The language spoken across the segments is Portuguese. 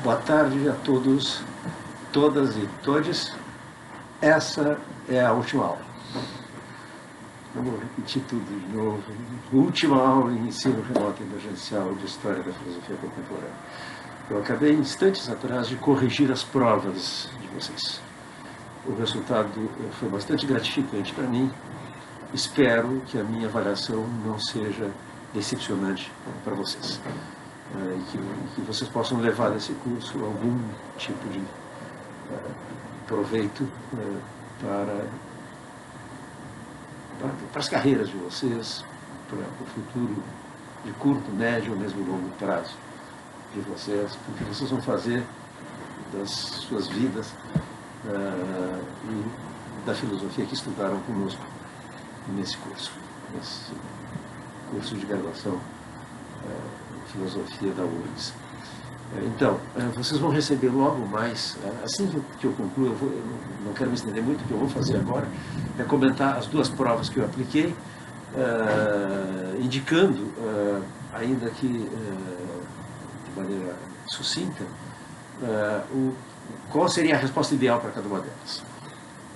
Boa tarde a todos, todas e todes. Essa é a última aula. Vamos repetir tudo de novo. Última aula em ensino remoto emergencial de História da Filosofia Contemporânea. Eu acabei instantes atrás de corrigir as provas de vocês. O resultado foi bastante gratificante para mim. Espero que a minha avaliação não seja decepcionante para vocês. E que vocês possam levar desse curso algum tipo de proveito para as carreiras de vocês, para o futuro de curto, médio ou mesmo longo prazo de vocês, porque vocês vão fazer das suas vidas e da filosofia que estudaram conosco nesse curso de graduação Filosofia da URGS. Então, vocês vão receber logo mais, assim que eu concluo, eu não quero me estender muito, o que eu vou fazer agora é comentar as duas provas que eu apliquei, indicando, ainda que de maneira sucinta, qual seria a resposta ideal para cada uma delas.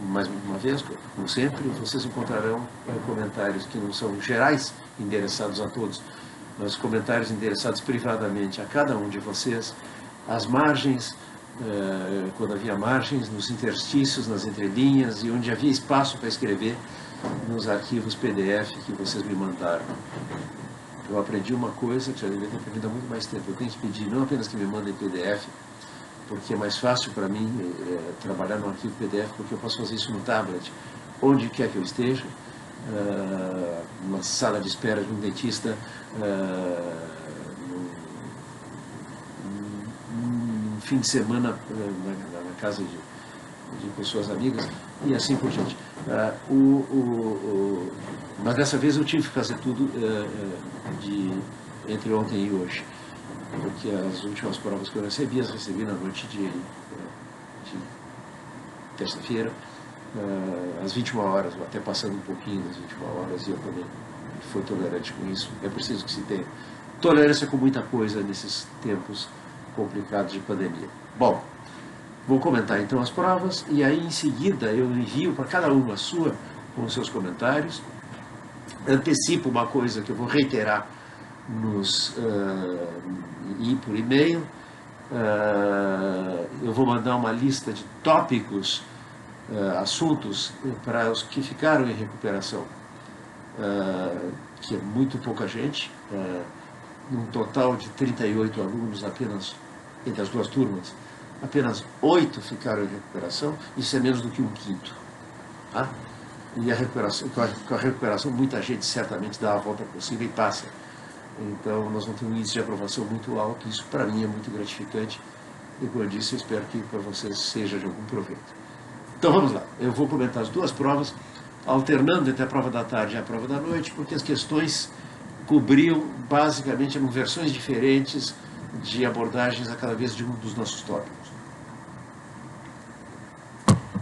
Mais uma vez, como sempre, vocês encontrarão comentários que não são gerais, endereçados a todos, mas comentários endereçados privadamente a cada um de vocês, às margens, quando havia margens, nos interstícios, nas entrelinhas, e onde havia espaço para escrever nos arquivos PDF que vocês me mandaram. Eu aprendi uma coisa que já devia ter aprendido há muito mais tempo. Eu tenho que pedir não apenas que me mandem PDF, porque é mais fácil para mim trabalhar no arquivo PDF, porque eu posso fazer isso no tablet, onde quer que eu esteja, numa sala de espera de um dentista, num fim de semana na casa de pessoas amigas, e assim por diante. Mas dessa vez eu tive que fazer tudo entre ontem e hoje, porque as últimas provas que eu recebi, as recebi na noite de terça-feira, às 21 horas, ou até passando um pouquinho das 21 horas, e eu também fui tolerante com isso. É preciso que se tenha tolerância com muita coisa nesses tempos complicados de pandemia. Bom, vou comentar então as provas, e aí em seguida eu envio para cada uma a sua, com os seus comentários. Antecipo uma coisa que eu vou reiterar por e-mail. Eu vou mandar uma lista de tópicos, assuntos para os que ficaram em recuperação, que é muito pouca gente, num total de 38 alunos, apenas entre as duas turmas, apenas 8 ficaram em recuperação. Isso é menos do que um quinto, tá? E com a recuperação muita gente certamente dá a volta por cima e passa. Então nós vamos ter um índice de aprovação muito alto. Isso para mim é muito gratificante, e como eu disse, eu espero que para vocês seja de algum proveito. Então vamos lá, eu vou comentar as duas provas, alternando entre a prova da tarde e a prova da noite, porque as questões cobriam basicamente versões diferentes de abordagens a cada vez de um dos nossos tópicos.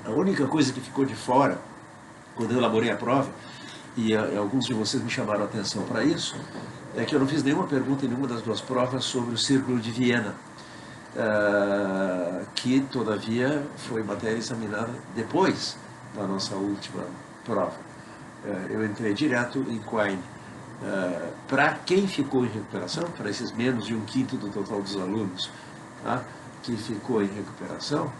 A única coisa que ficou de fora, quando eu elaborei a prova, e alguns de vocês me chamaram a atenção para isso, é que eu não fiz nenhuma pergunta em nenhuma das duas provas sobre o Círculo de Viena, que, todavia, foi matéria examinada depois da nossa última prova. Eu entrei direto em Quine. Para quem ficou em recuperação, para esses menos de um quinto do total dos alunos, tá, que ficou em recuperação,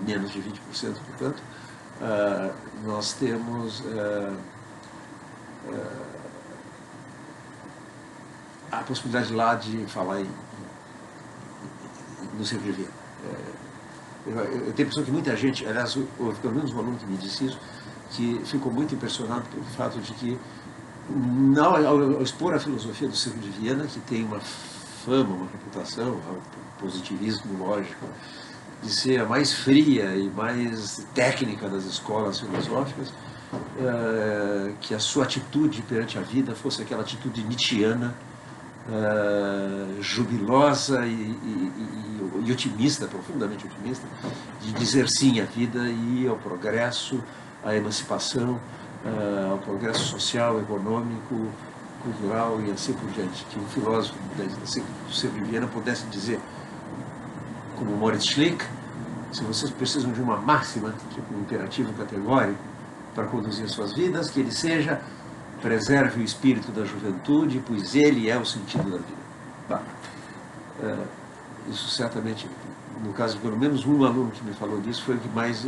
menos de 20%, portanto, nós temos a possibilidade lá de falar no Círculo de Viena. Eu tenho a impressão que muita gente, aliás, houve pelo menos um aluno que me disse isso, que ficou muito impressionado pelo fato de que, ao expor a filosofia do Círculo de Viena, que tem uma fama, uma reputação, um positivismo lógico, de ser a mais fria e mais técnica das escolas filosóficas, que a sua atitude perante a vida fosse aquela atitude nietzschiana, jubilosa e otimista, profundamente otimista, de dizer sim à vida e ao progresso, à emancipação, ao progresso social, econômico, cultural e assim por diante. Que um filósofo do Círculo de Viena pudesse dizer como Moritz Schlick, se vocês precisam de uma máxima, tipo um imperativo categórico, para conduzir suas vidas, que ele seja: preserve o espírito da juventude, pois ele é o sentido da vida. Bah, isso certamente, no caso de pelo menos um aluno que me falou disso, foi o que mais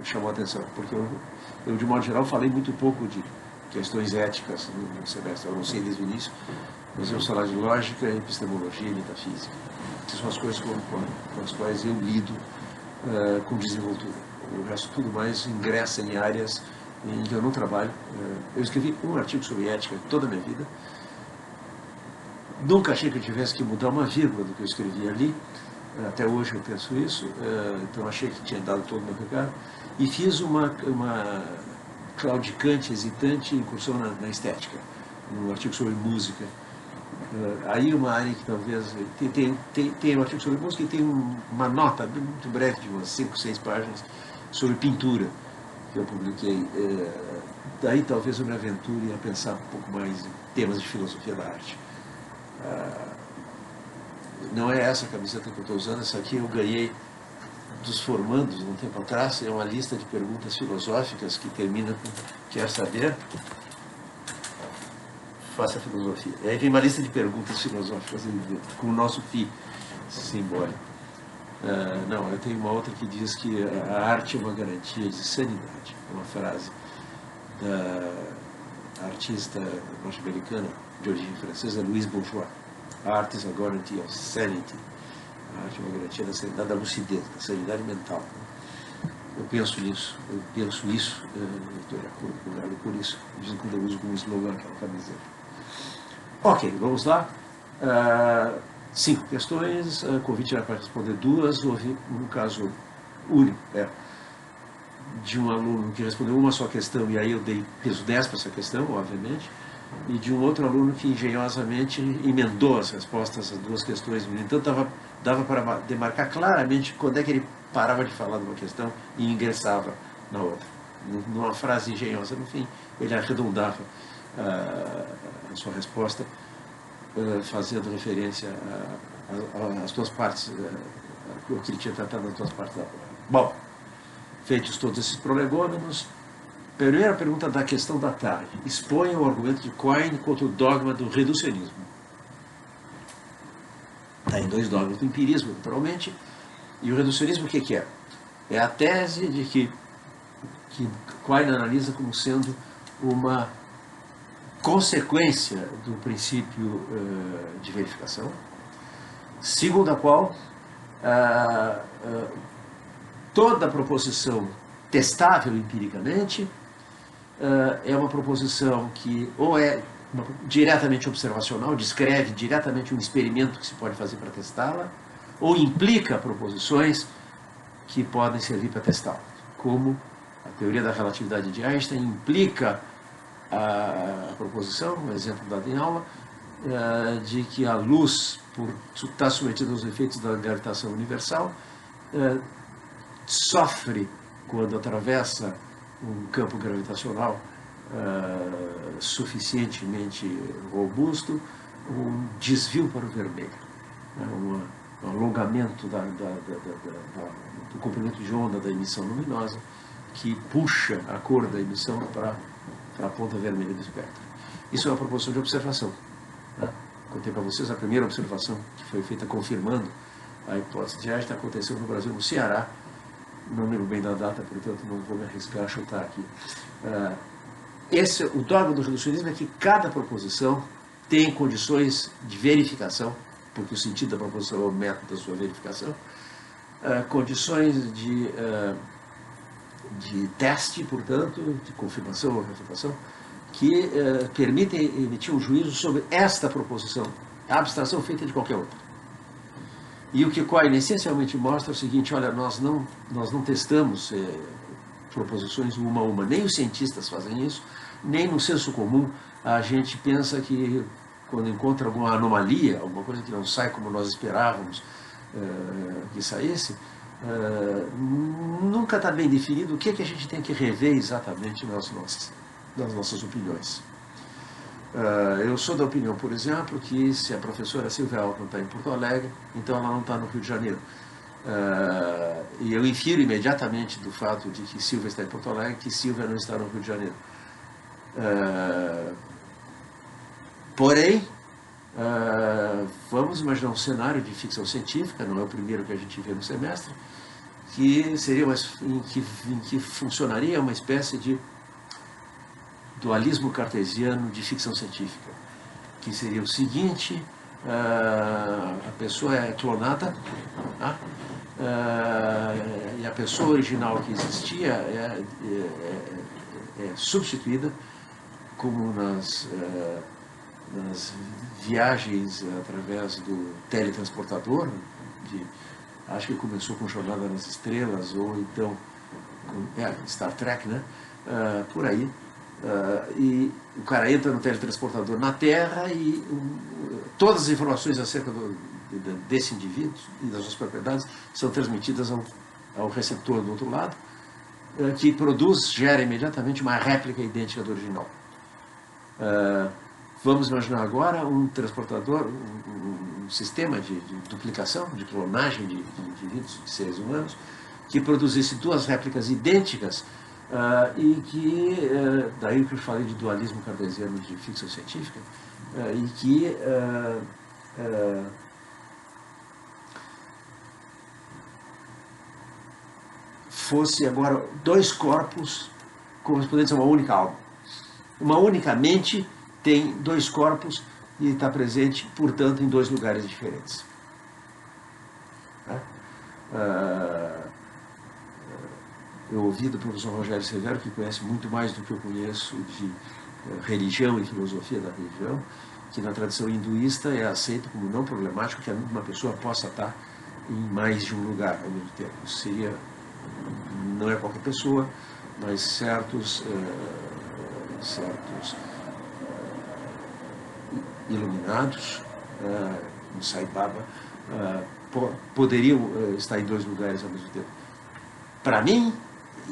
chamou a atenção, porque eu de modo geral, falei muito pouco de questões éticas no semestre. Eu não sei desde o início, mas eu falar de lógica, epistemologia e metafísica. Essas são as coisas com as quais eu lido com desenvoltura. O resto tudo mais ingressa em áreas em que eu não trabalho. Eu escrevi um artigo sobre ética toda a minha vida. Nunca achei que eu tivesse que mudar uma vírgula do que eu escrevi ali. Até hoje eu penso isso. Então achei que tinha dado todo o meu recado. E fiz uma claudicante, hesitante incursão na estética, num artigo sobre música. Aí uma área que talvez... Tem um artigo sobre música e tem uma nota muito breve de umas 5, 6 páginas sobre pintura, que eu publiquei. Daí talvez eu me aventure a pensar um pouco mais em temas de filosofia da arte. Não é essa a camiseta que eu estou usando, essa aqui eu ganhei dos formandos um tempo atrás. É uma lista de perguntas filosóficas que termina com: quer saber? Faça filosofia. E aí vem uma lista de perguntas filosóficas com o nosso fi simbólico. Não, eu tenho uma outra que diz que a arte é uma garantia de sanidade. É uma frase da artista norte-americana de origem francesa, Louise Bourgeois. Art is a guarantee of sanity. A arte é uma garantia da sanidade, da lucidez, da sanidade mental. Eu penso nisso, por isso, de vez em quando eu uso como slogan aquela camiseta. Ok, vamos lá. 5 questões, convite era para responder 2, houve um caso único, de um aluno que respondeu uma só questão, e aí eu dei peso 10 para essa questão, obviamente, e de um outro aluno que engenhosamente emendou as respostas às 2 questões. No entanto, dava para demarcar claramente quando é que ele parava de falar de uma questão e ingressava na outra. Numa frase engenhosa, no fim, ele arredondava a sua resposta, fazendo referência às 2 partes, o que ele tinha tratado nas 2 partes da prova. Bom, feitos todos esses prolegômenos, primeira pergunta da questão da tarde: exponha o argumento de Quine contra o dogma do reducionismo. Está em 2 dogmas do empirismo, naturalmente. E o reducionismo o que é? É a tese de que Quine analisa como sendo uma consequência do princípio de verificação, segundo a qual toda proposição testável empiricamente é uma proposição que ou é diretamente observacional, descreve diretamente um experimento que se pode fazer para testá-la, ou implica proposições que podem servir para testá-la, como a teoria da relatividade de Einstein implica a proposição, um exemplo dado em aula, de que a luz, por estar submetida aos efeitos da gravitação universal, sofre, quando atravessa um campo gravitacional suficientemente robusto, um desvio para o vermelho, um alongamento do comprimento de onda da emissão luminosa, que puxa a cor da emissão para a ponta vermelha do espectro. Isso é uma proposição de observação. Contei para vocês a primeira observação que foi feita confirmando a hipótese de Einstein, aconteceu no Brasil, no Ceará. Não lembro bem da data, portanto não vou me arriscar a chutar aqui. O dogma do reducionismo é que cada proposição tem condições de verificação, porque o sentido da proposição é o método da sua verificação, condições de teste, portanto, de confirmação ou refutação, que permitem emitir um juízo sobre esta proposição, a abstração feita de qualquer outra. E o que Quine essencialmente mostra é o seguinte: olha, nós não testamos proposições uma a uma, nem os cientistas fazem isso, nem no senso comum a gente pensa que quando encontra alguma anomalia, alguma coisa que não sai como nós esperávamos que saísse, nunca está bem definido o que a gente tem que rever exatamente nas nossas opiniões. Eu sou da opinião, por exemplo, que se a professora Silvia Altman está em Porto Alegre, então ela não está no Rio de Janeiro. E eu infiro imediatamente do fato de que Silva está em Porto Alegre, que Silva não está no Rio de Janeiro. Porém, vamos imaginar um cenário de ficção científica, não é o primeiro que a gente vê no semestre, que seria em que funcionaria uma espécie de dualismo cartesiano de ficção científica, que seria o seguinte: a pessoa é clonada, tá? E a pessoa original que existia é substituída, como nas viagens através do teletransportador, acho que começou com Jornada nas Estrelas, ou então com Star Trek, né? Por aí. E o cara entra no teletransportador na Terra e todas as informações acerca desse indivíduo e das suas propriedades são transmitidas ao receptor do outro lado, que gera imediatamente uma réplica idêntica do original. Vamos imaginar agora um transportador, um sistema de duplicação, de clonagem de indivíduos, de seres humanos, que produzisse duas réplicas idênticas, e que, daí que eu falei de dualismo cartesiano de ficção científica, e que fosse agora dois corpos correspondentes a uma única alma. Uma única mente tem dois corpos e está presente, portanto, em dois lugares diferentes. Eu ouvi do professor Rogério Severo, que conhece muito mais do que eu conheço de religião e filosofia da religião, que na tradição hinduísta é aceito como não problemático que uma pessoa possa estar em mais de um lugar ao mesmo tempo. Isso não é qualquer pessoa, mas certos iluminados, no Sai Baba, poderiam estar em dois lugares ao mesmo tempo. Para mim,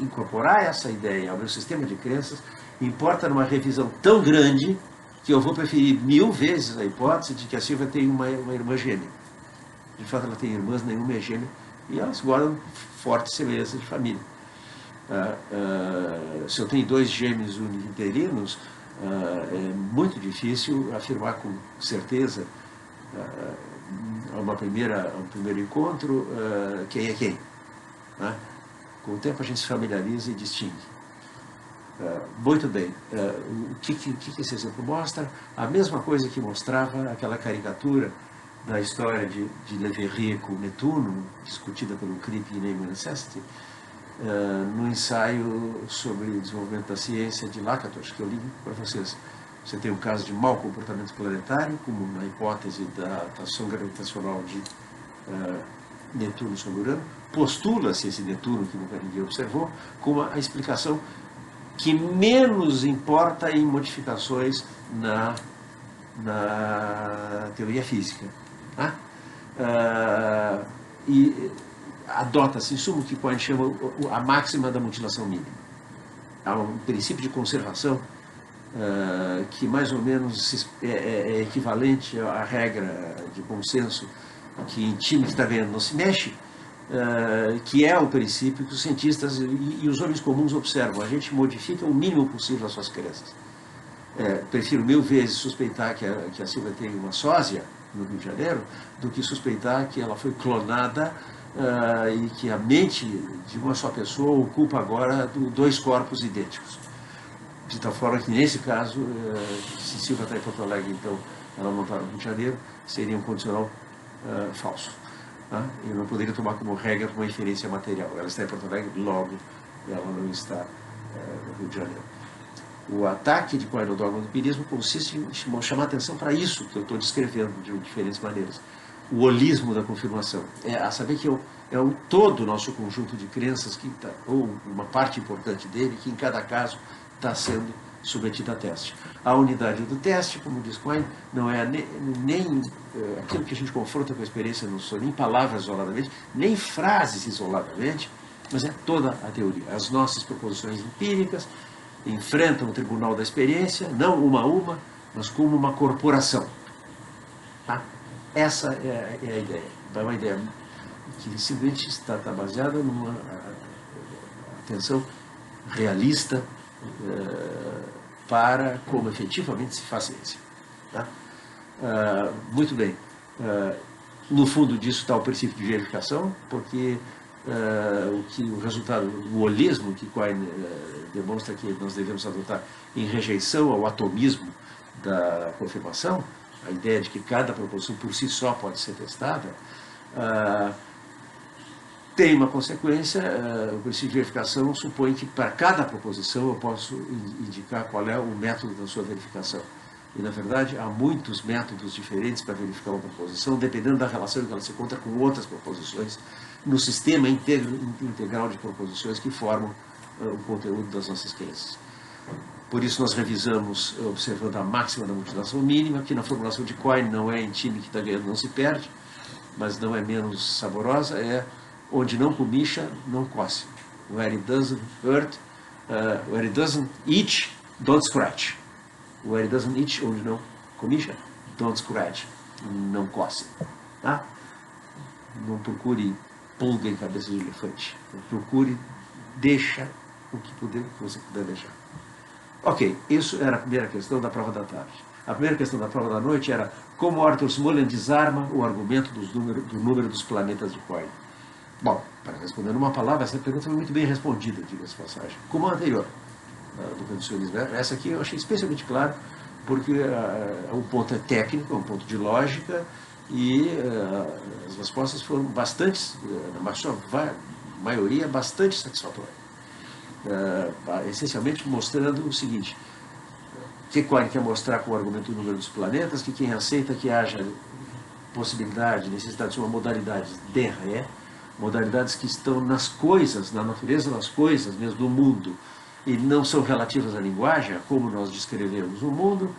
incorporar essa ideia ao meu sistema de crenças importa numa revisão tão grande que eu vou preferir 1000 vezes a hipótese de que a Silvia tem uma irmã gêmea. De fato, ela tem irmãs, nenhuma é gêmea, e elas guardam forte semelhança de família. Se eu tenho dois gêmeos uniterinos, é muito difícil afirmar com certeza, a um primeiro encontro, quem é quem. Com o tempo a gente se familiariza e distingue. Muito bem. O que esse exemplo mostra? A mesma coisa que mostrava aquela caricatura da história de Le Verrier com Netuno, discutida pelo Crick e Name Necessity, no ensaio sobre o desenvolvimento da ciência de Lakatos, que eu li para vocês. Você tem um caso de mau comportamento planetário, como na hipótese da atração gravitacional de Netuno sobre Urano. Postula-se esse Netuno, que nunca ninguém observou, como a explicação que menos importa em modificações na teoria física. E adota-se, em suma, o que a gente chama a máxima da mutilação mínima. Há um princípio de conservação que mais ou menos é equivalente à regra de bom senso que em time que está ganhando não se mexe, que é o princípio que os cientistas e os homens comuns observam. A gente modifica o mínimo possível as suas crenças. Prefiro 1000 vezes suspeitar que a Silvia tem uma sósia no Rio de Janeiro do que suspeitar que ela foi clonada e que a mente de uma só pessoa ocupa agora dois corpos idênticos. De tal forma que, nesse caso, se Silvia está em Porto Alegre, então ela não está no Rio de Janeiro, seria um condicional falso. Eu não poderia tomar como regra uma inferência material. Ela está em Porto Alegre, logo ela não está no Rio de Janeiro. O ataque de Quine ao dogma do empirismo consiste em chamar atenção para isso que eu estou descrevendo de diferentes maneiras. O holismo da confirmação. A saber que é o todo o nosso conjunto de crenças, ou uma parte importante dele, que em cada caso está sendo submetida a teste. A unidade do teste, como diz Quine, não é nem aquilo que a gente confronta com a experiência, não são nem palavras isoladamente, nem frases isoladamente, mas é toda a teoria. As nossas proposições empíricas enfrentam o tribunal da experiência, não uma a uma, mas como uma corporação. Essa é a ideia. É uma ideia que simplesmente está baseada numa atenção realista para como efetivamente se faz ciência. Tá? Muito bem. No fundo disso está o princípio de verificação, porque o resultado, o holismo que Quine demonstra que nós devemos adotar em rejeição ao atomismo da confirmação, a ideia de que cada proposição por si só pode ser testada, tem uma consequência. O princípio de verificação supõe que para cada proposição eu posso indicar qual é o método da sua verificação. E, na verdade, há muitos métodos diferentes para verificar uma proposição, dependendo da relação que ela se encontra com outras proposições, no sistema integral de proposições que formam o conteúdo das nossas crenças. Por isso, nós revisamos observando a máxima da mutilação mínima, que na formulação de Quine não é em time que está ganhando, não se perde, mas não é menos saborosa, é onde não comicha, não coce. Where it doesn't hurt, where it doesn't itch, don't scratch. Where it doesn't itch, onde não comicha, don't scratch, não coce. Tá? Não procure pulga em cabeça de elefante. Procure, deixa o que você puder deixar. Ok, isso era a primeira questão da prova da tarde. A primeira questão da prova da noite era como Arthur Smolin desarma o argumento do número dos planetas de Quine. Bom, para responder numa palavra, essa pergunta foi muito bem respondida, diga-se de passagem, como a anterior, do reducionismo. Essa aqui eu achei especialmente claro, porque o ponto é técnico, é um ponto de lógica, e as respostas foram bastante, na sua maioria, bastante satisfatórias. Essencialmente mostrando o seguinte: que Quine quer mostrar com o argumento do número dos planetas, que quem aceita que haja possibilidade, necessidade de uma modalidade de ré, modalidades que estão nas coisas, na natureza das coisas, mesmo do mundo, e não são relativas à linguagem, a como nós descrevemos o mundo,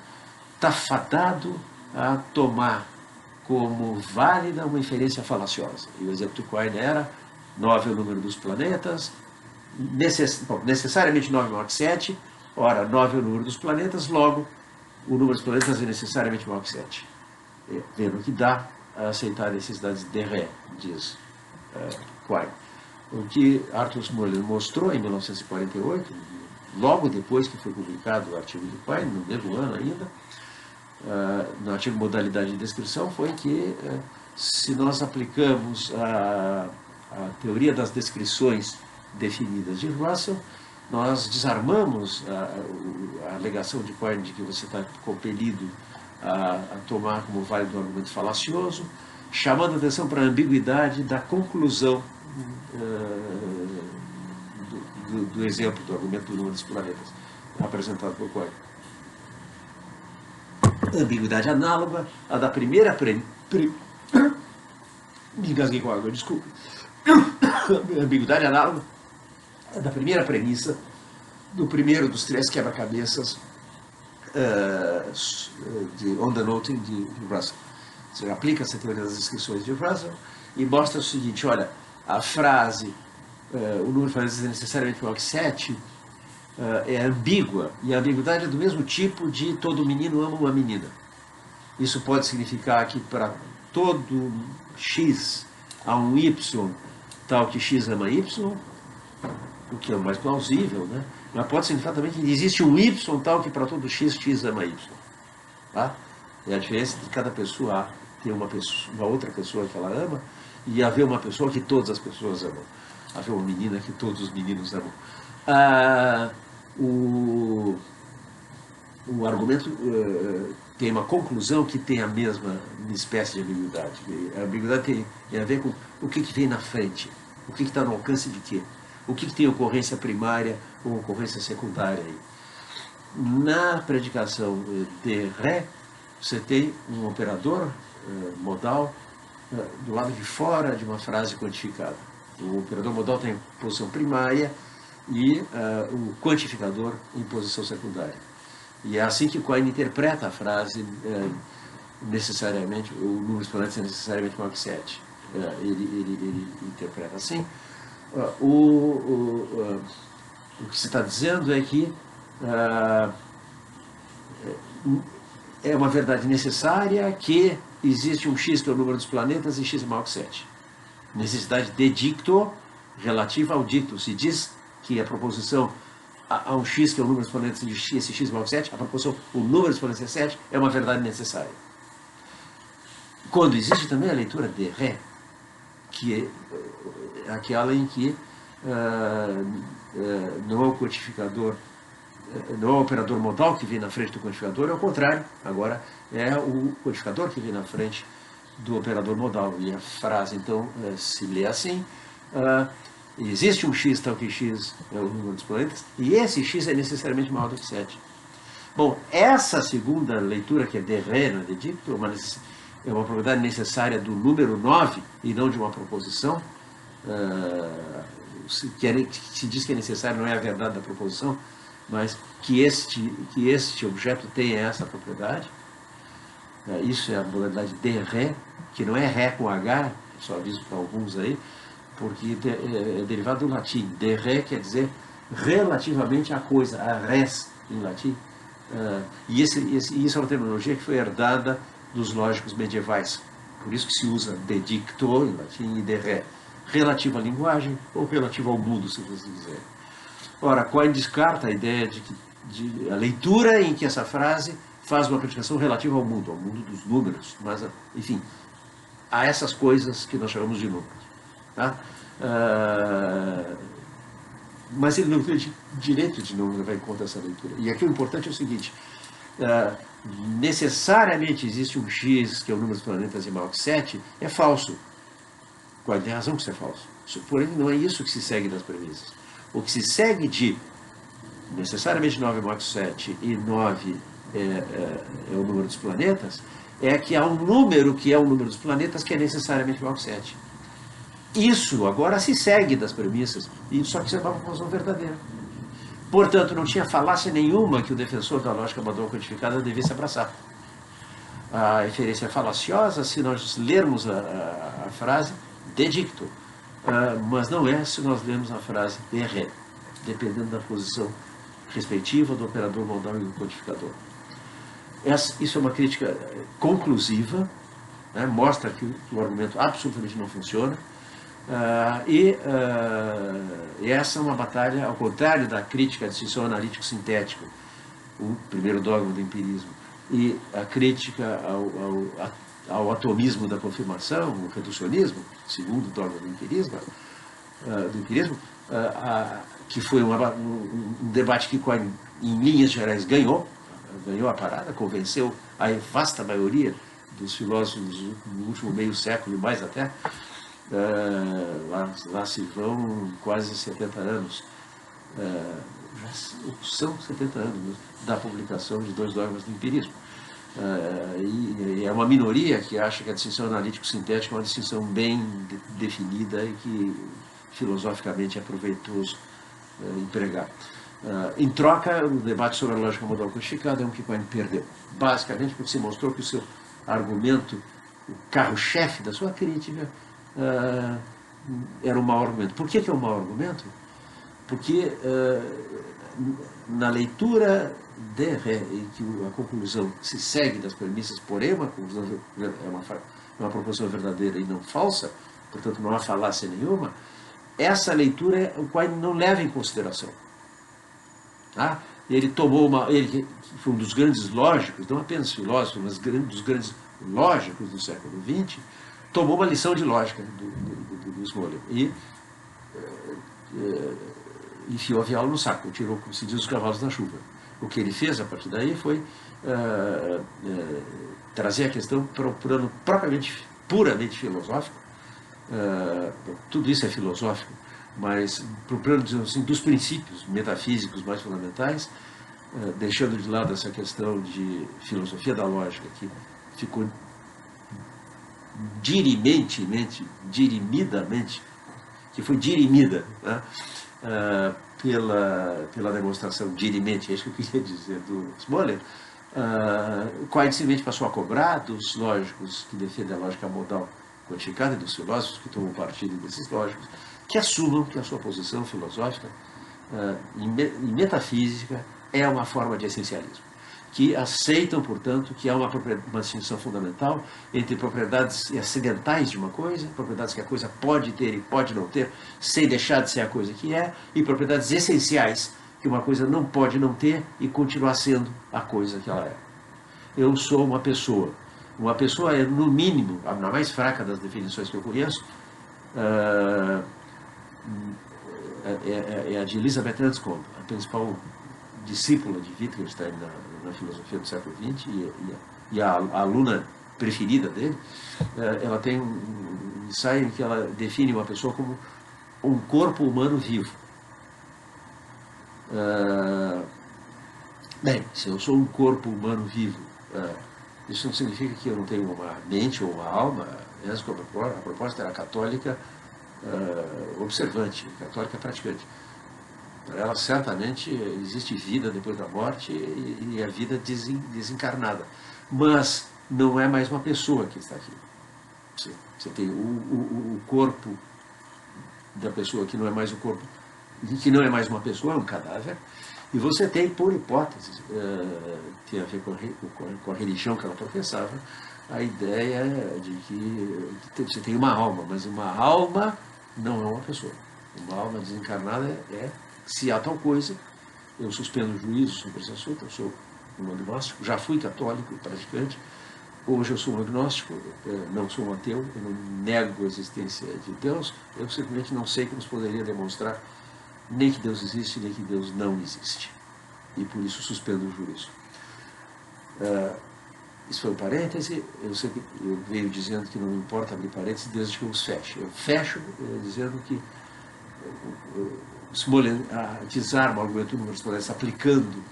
está fadado a tomar como válida uma inferência falaciosa. E o exemplo de Quine era 9 é o número dos planetas, necessariamente 9 maior que 7, ora, 9 é o número dos planetas, logo, o número dos planetas é necessariamente maior que 7. Vendo que dá a aceitar necessidades de ré, diz Quine. O que Arthur Smolin mostrou em 1948, logo depois que foi publicado o artigo de Quine, no mesmo ano ainda, no artigo Modalidade de Descrição, foi que se nós aplicamos a teoria das descrições definidas de Russell, nós desarmamos a alegação de Quine de que você está compelido a tomar como válido um argumento falacioso, chamando a atenção para a ambiguidade da conclusão do exemplo do argumento do número dos planetas apresentado por Quine. Ambiguidade análoga à da primeira me engasguei com água, desculpe. Ambiguidade análoga à da primeira premissa do primeiro dos 3 quebra-cabeças on the noting de Russell. Você aplica essa teoria das descrições de Russell e mostra o seguinte: olha, a frase o número de planetas é necessariamente maior que 7 é ambígua, e a ambiguidade é do mesmo tipo de todo menino ama uma menina. Isso pode significar que para todo x há um y tal que x ama y, o que é o mais plausível, né? Mas pode significar também que existe um y tal que para todo x, x ama y. Tá? É a diferença de cada pessoa ter uma outra pessoa que ela ama e haver uma pessoa que todas as pessoas amam. Haver uma menina que todos os meninos amam. O argumento tem uma conclusão que tem a mesma espécie de ambiguidade. A ambiguidade tem a ver com o que vem na frente, o que está no alcance de quê, o que tem ocorrência primária ou ocorrência secundária. Aí. Na predicação de ré, você tem um operador modal do lado de fora de uma frase quantificada. O operador modal tem posição primária e o quantificador em posição secundária. E é assim que Quine interpreta a frase necessariamente, o número de planetas é necessariamente maior que 7. Ele interpreta assim. O que se está dizendo é que é uma verdade necessária que existe um x que é o número dos planetas e x é maior que 7. necessidade de dicto relativa ao dicto. Se diz que a proposição a um x, que é o número exponente de x, esse x igual a 7, a proposição o número exponente de 7 é uma verdade necessária. Quando existe também a leitura de Ré, que é aquela em que não é o codificador, não é o operador modal que vem na frente do codificador, é o contrário. Agora é o codificador que vem na frente do operador modal. E a frase, então, se lê assim: existe um x tal que x é o número dos planetas, e esse x é necessariamente maior do que 7. Bom, essa segunda leitura, que é de Ré, não é de dicto, é uma propriedade necessária do número 9 e não de uma proposição. Que se diz que é necessário, não é a verdade da proposição, mas que este objeto tenha essa propriedade. Isso é a propriedade de Ré, que não é Ré com H, só aviso para alguns aí, porque é derivado do latim. De Ré quer dizer relativamente à coisa, a res em latim. E isso é uma terminologia que foi herdada dos lógicos medievais. Por isso que se usa de dicto em latim e de Ré, relativo à linguagem ou relativo ao mundo, se você quiser. Ora, Quine descarta a ideia de a leitura em que essa frase faz uma aplicação relativa ao mundo dos números, mas, enfim, a essas coisas que nós chamamos de números. Tá? Mas ele não tem direito de não levar em conta essa leitura. E aqui o importante é o seguinte: necessariamente existe um x, que é o número dos planetas e maior que 7, é falso. Quine tem razão que isso é falso. Porém, não é isso que se segue das premissas. O que se segue de necessariamente 9 é maior que 7 e 9 é o número dos planetas, é que há um número que é o número dos planetas que é necessariamente maior que 7. Isso agora se segue das premissas, só que isso é uma proposição verdadeira. Portanto, não tinha falácia nenhuma que o defensor da lógica modal codificada devesse abraçar. A inferência é falaciosa se nós lermos a frase de dicto, mas não é se nós lermos a frase de Ré, dependendo da posição respectiva do operador modal e do codificador. Isso é uma crítica conclusiva, né? Mostra que o argumento absolutamente não funciona, e essa é uma batalha, ao contrário da crítica à distinção analítico-sintético, o primeiro dogma do empirismo, e a crítica ao atomismo da confirmação, o reducionismo, segundo dogma do empirismo, que foi um debate que, em linhas gerais, ganhou a parada, convenceu a vasta maioria dos filósofos no último meio século e mais até. Lá se vão quase 70 anos, são 70 anos da publicação de dois dogmas do empirismo. E é uma minoria que acha que a distinção analítico-sintética é uma distinção bem definida e que filosoficamente é proveitoso empregar. Em troca, o debate sobre a lógica modal codificada é um que Quine perdeu, basicamente porque se mostrou que o seu argumento, o carro-chefe da sua crítica, era um mau argumento. Por que é um mau argumento? Porque na leitura de Ré, em que a conclusão se segue das premissas, porém é uma proposição verdadeira e não falsa, portanto não há falácia nenhuma, essa leitura o Quine não leva em consideração. Tá? Ele foi um dos grandes lógicos, não apenas filósofo, mas dos grandes lógicos do século XX, tomou uma lição de lógica do Smollett e enfiou a viola no saco, tirou, como se diz, os cavalos da chuva. O que ele fez a partir daí foi trazer a questão para um plano puramente filosófico. Tudo isso é filosófico, mas para o plano, assim, dos princípios metafísicos mais fundamentais, deixando de lado essa questão de filosofia da lógica, que ficou dirimidamente, que foi dirimida, né, pela demonstração dirimente, é isso que eu queria dizer, do Smollett. Quine simplesmente passou a cobrar dos lógicos que defendem a lógica modal codificada e dos filósofos que tomam partido desses lógicos, que assumam que a sua posição filosófica em metafísica é uma forma de essencialismo. que aceitam, portanto, que há uma distinção fundamental entre propriedades acidentais de uma coisa, propriedades que a coisa pode ter e pode não ter, sem deixar de ser a coisa que é, e propriedades essenciais que uma coisa não pode não ter e continuar sendo a coisa que ela é. Eu sou uma pessoa. Uma pessoa é, no mínimo, na mais fraca das definições que eu conheço, é a de Elizabeth Anscombe, a principal discípula de Wittgenstein na filosofia do século XX e a aluna preferida dele. Ela tem um ensaio em que ela define uma pessoa como um corpo humano vivo. Bem, se eu sou um corpo humano vivo, isso não significa que eu não tenho uma mente ou uma alma. A proposta era católica observante, católica praticante. Para ela, certamente, existe vida depois da morte e a vida desencarnada. Mas não é mais uma pessoa que está aqui. Você tem o corpo da pessoa que não é mais o corpo, que não é mais uma pessoa, é um cadáver. E você tem, por hipótese, tem a ver com a religião que ela professava, a ideia de que você tem uma alma, mas uma alma não é uma pessoa. Uma alma desencarnada se há tal coisa. Eu suspendo o juízo sobre esse assunto, eu sou um agnóstico, já fui católico praticante, hoje eu sou um agnóstico, não sou um ateu, eu não nego a existência de Deus, eu simplesmente não sei que nos poderia demonstrar nem que Deus existe, nem que Deus não existe. E por isso suspendo o juízo. Isso foi um parêntese. Eu venho dizendo que não importa abrir parênteses desde que eu os feche. Eu fecho dizendo que Smolen desarma o argumento número Smolensk aplicando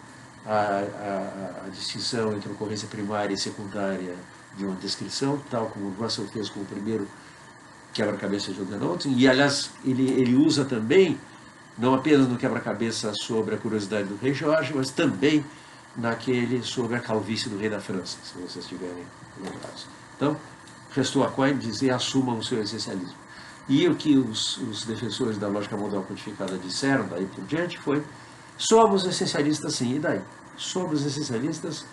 a distinção entre ocorrência primária e secundária de uma descrição, tal como Russell fez com o primeiro quebra-cabeça de John. E, aliás, ele usa também, não apenas no quebra-cabeça sobre a curiosidade do rei Jorge, mas também naquele sobre a calvície do rei da França, se vocês estiverem lembrados. Então, restou a Quine dizer: assumam o seu essencialismo. E o que os defensores da lógica modal codificada disseram daí por diante foi: somos essencialistas sim, e daí? Somos essencialistas,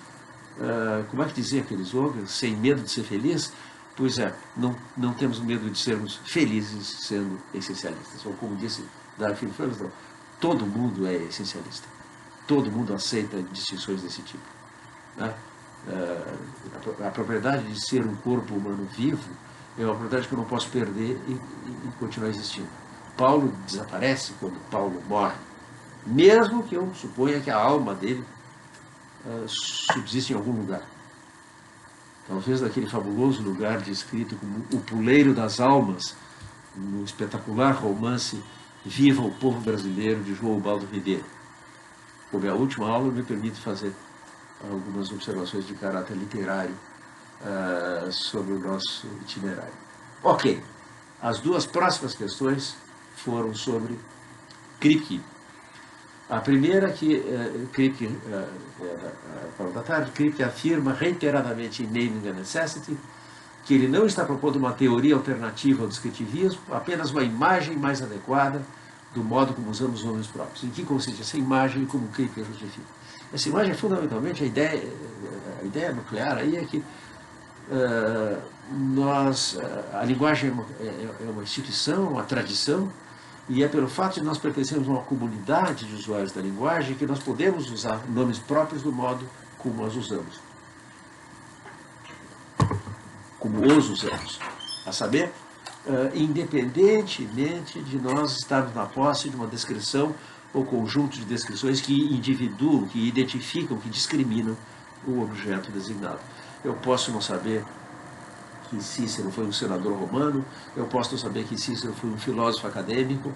como é que dizia aquele slogan? Sem medo de ser feliz? Pois é, não temos medo de sermos felizes sendo essencialistas. Ou como disse Darwin Feldman, todo mundo é essencialista. Todo mundo aceita distinções desse tipo. Né? A propriedade de ser um corpo humano vivo é uma propriedade que eu não posso perder e continuar existindo. Paulo desaparece quando Paulo morre, mesmo que eu suponha que a alma dele subsiste em algum lugar. Talvez naquele fabuloso lugar descrito como o puleiro das almas, no espetacular romance Viva o Povo Brasileiro, de João Ubaldo Ribeiro. Como é a última aula, me permite fazer algumas observações de caráter literário sobre o nosso itinerário. Ok, as duas próximas questões foram sobre Kripke. A primeira, que Kripke, da tarde, Kripke afirma reiteradamente em Naming a Necessity que ele não está propondo uma teoria alternativa ao descritivismo, apenas uma imagem mais adequada do modo como usamos os nomes próprios. Em que consiste essa imagem e como Kripke justifica? Essa imagem é fundamentalmente a ideia nuclear aí é que a linguagem é uma instituição, uma tradição, e é pelo fato de nós pertencermos a uma comunidade de usuários da linguagem que nós podemos usar nomes próprios do modo como nós usamos. Como os usamos. A saber, independentemente de nós estarmos na posse de uma descrição ou conjunto de descrições que individuam, que identificam, que discriminam o objeto designado. Eu posso não saber que Cícero foi um senador romano, eu posso não saber que Cícero foi um filósofo acadêmico,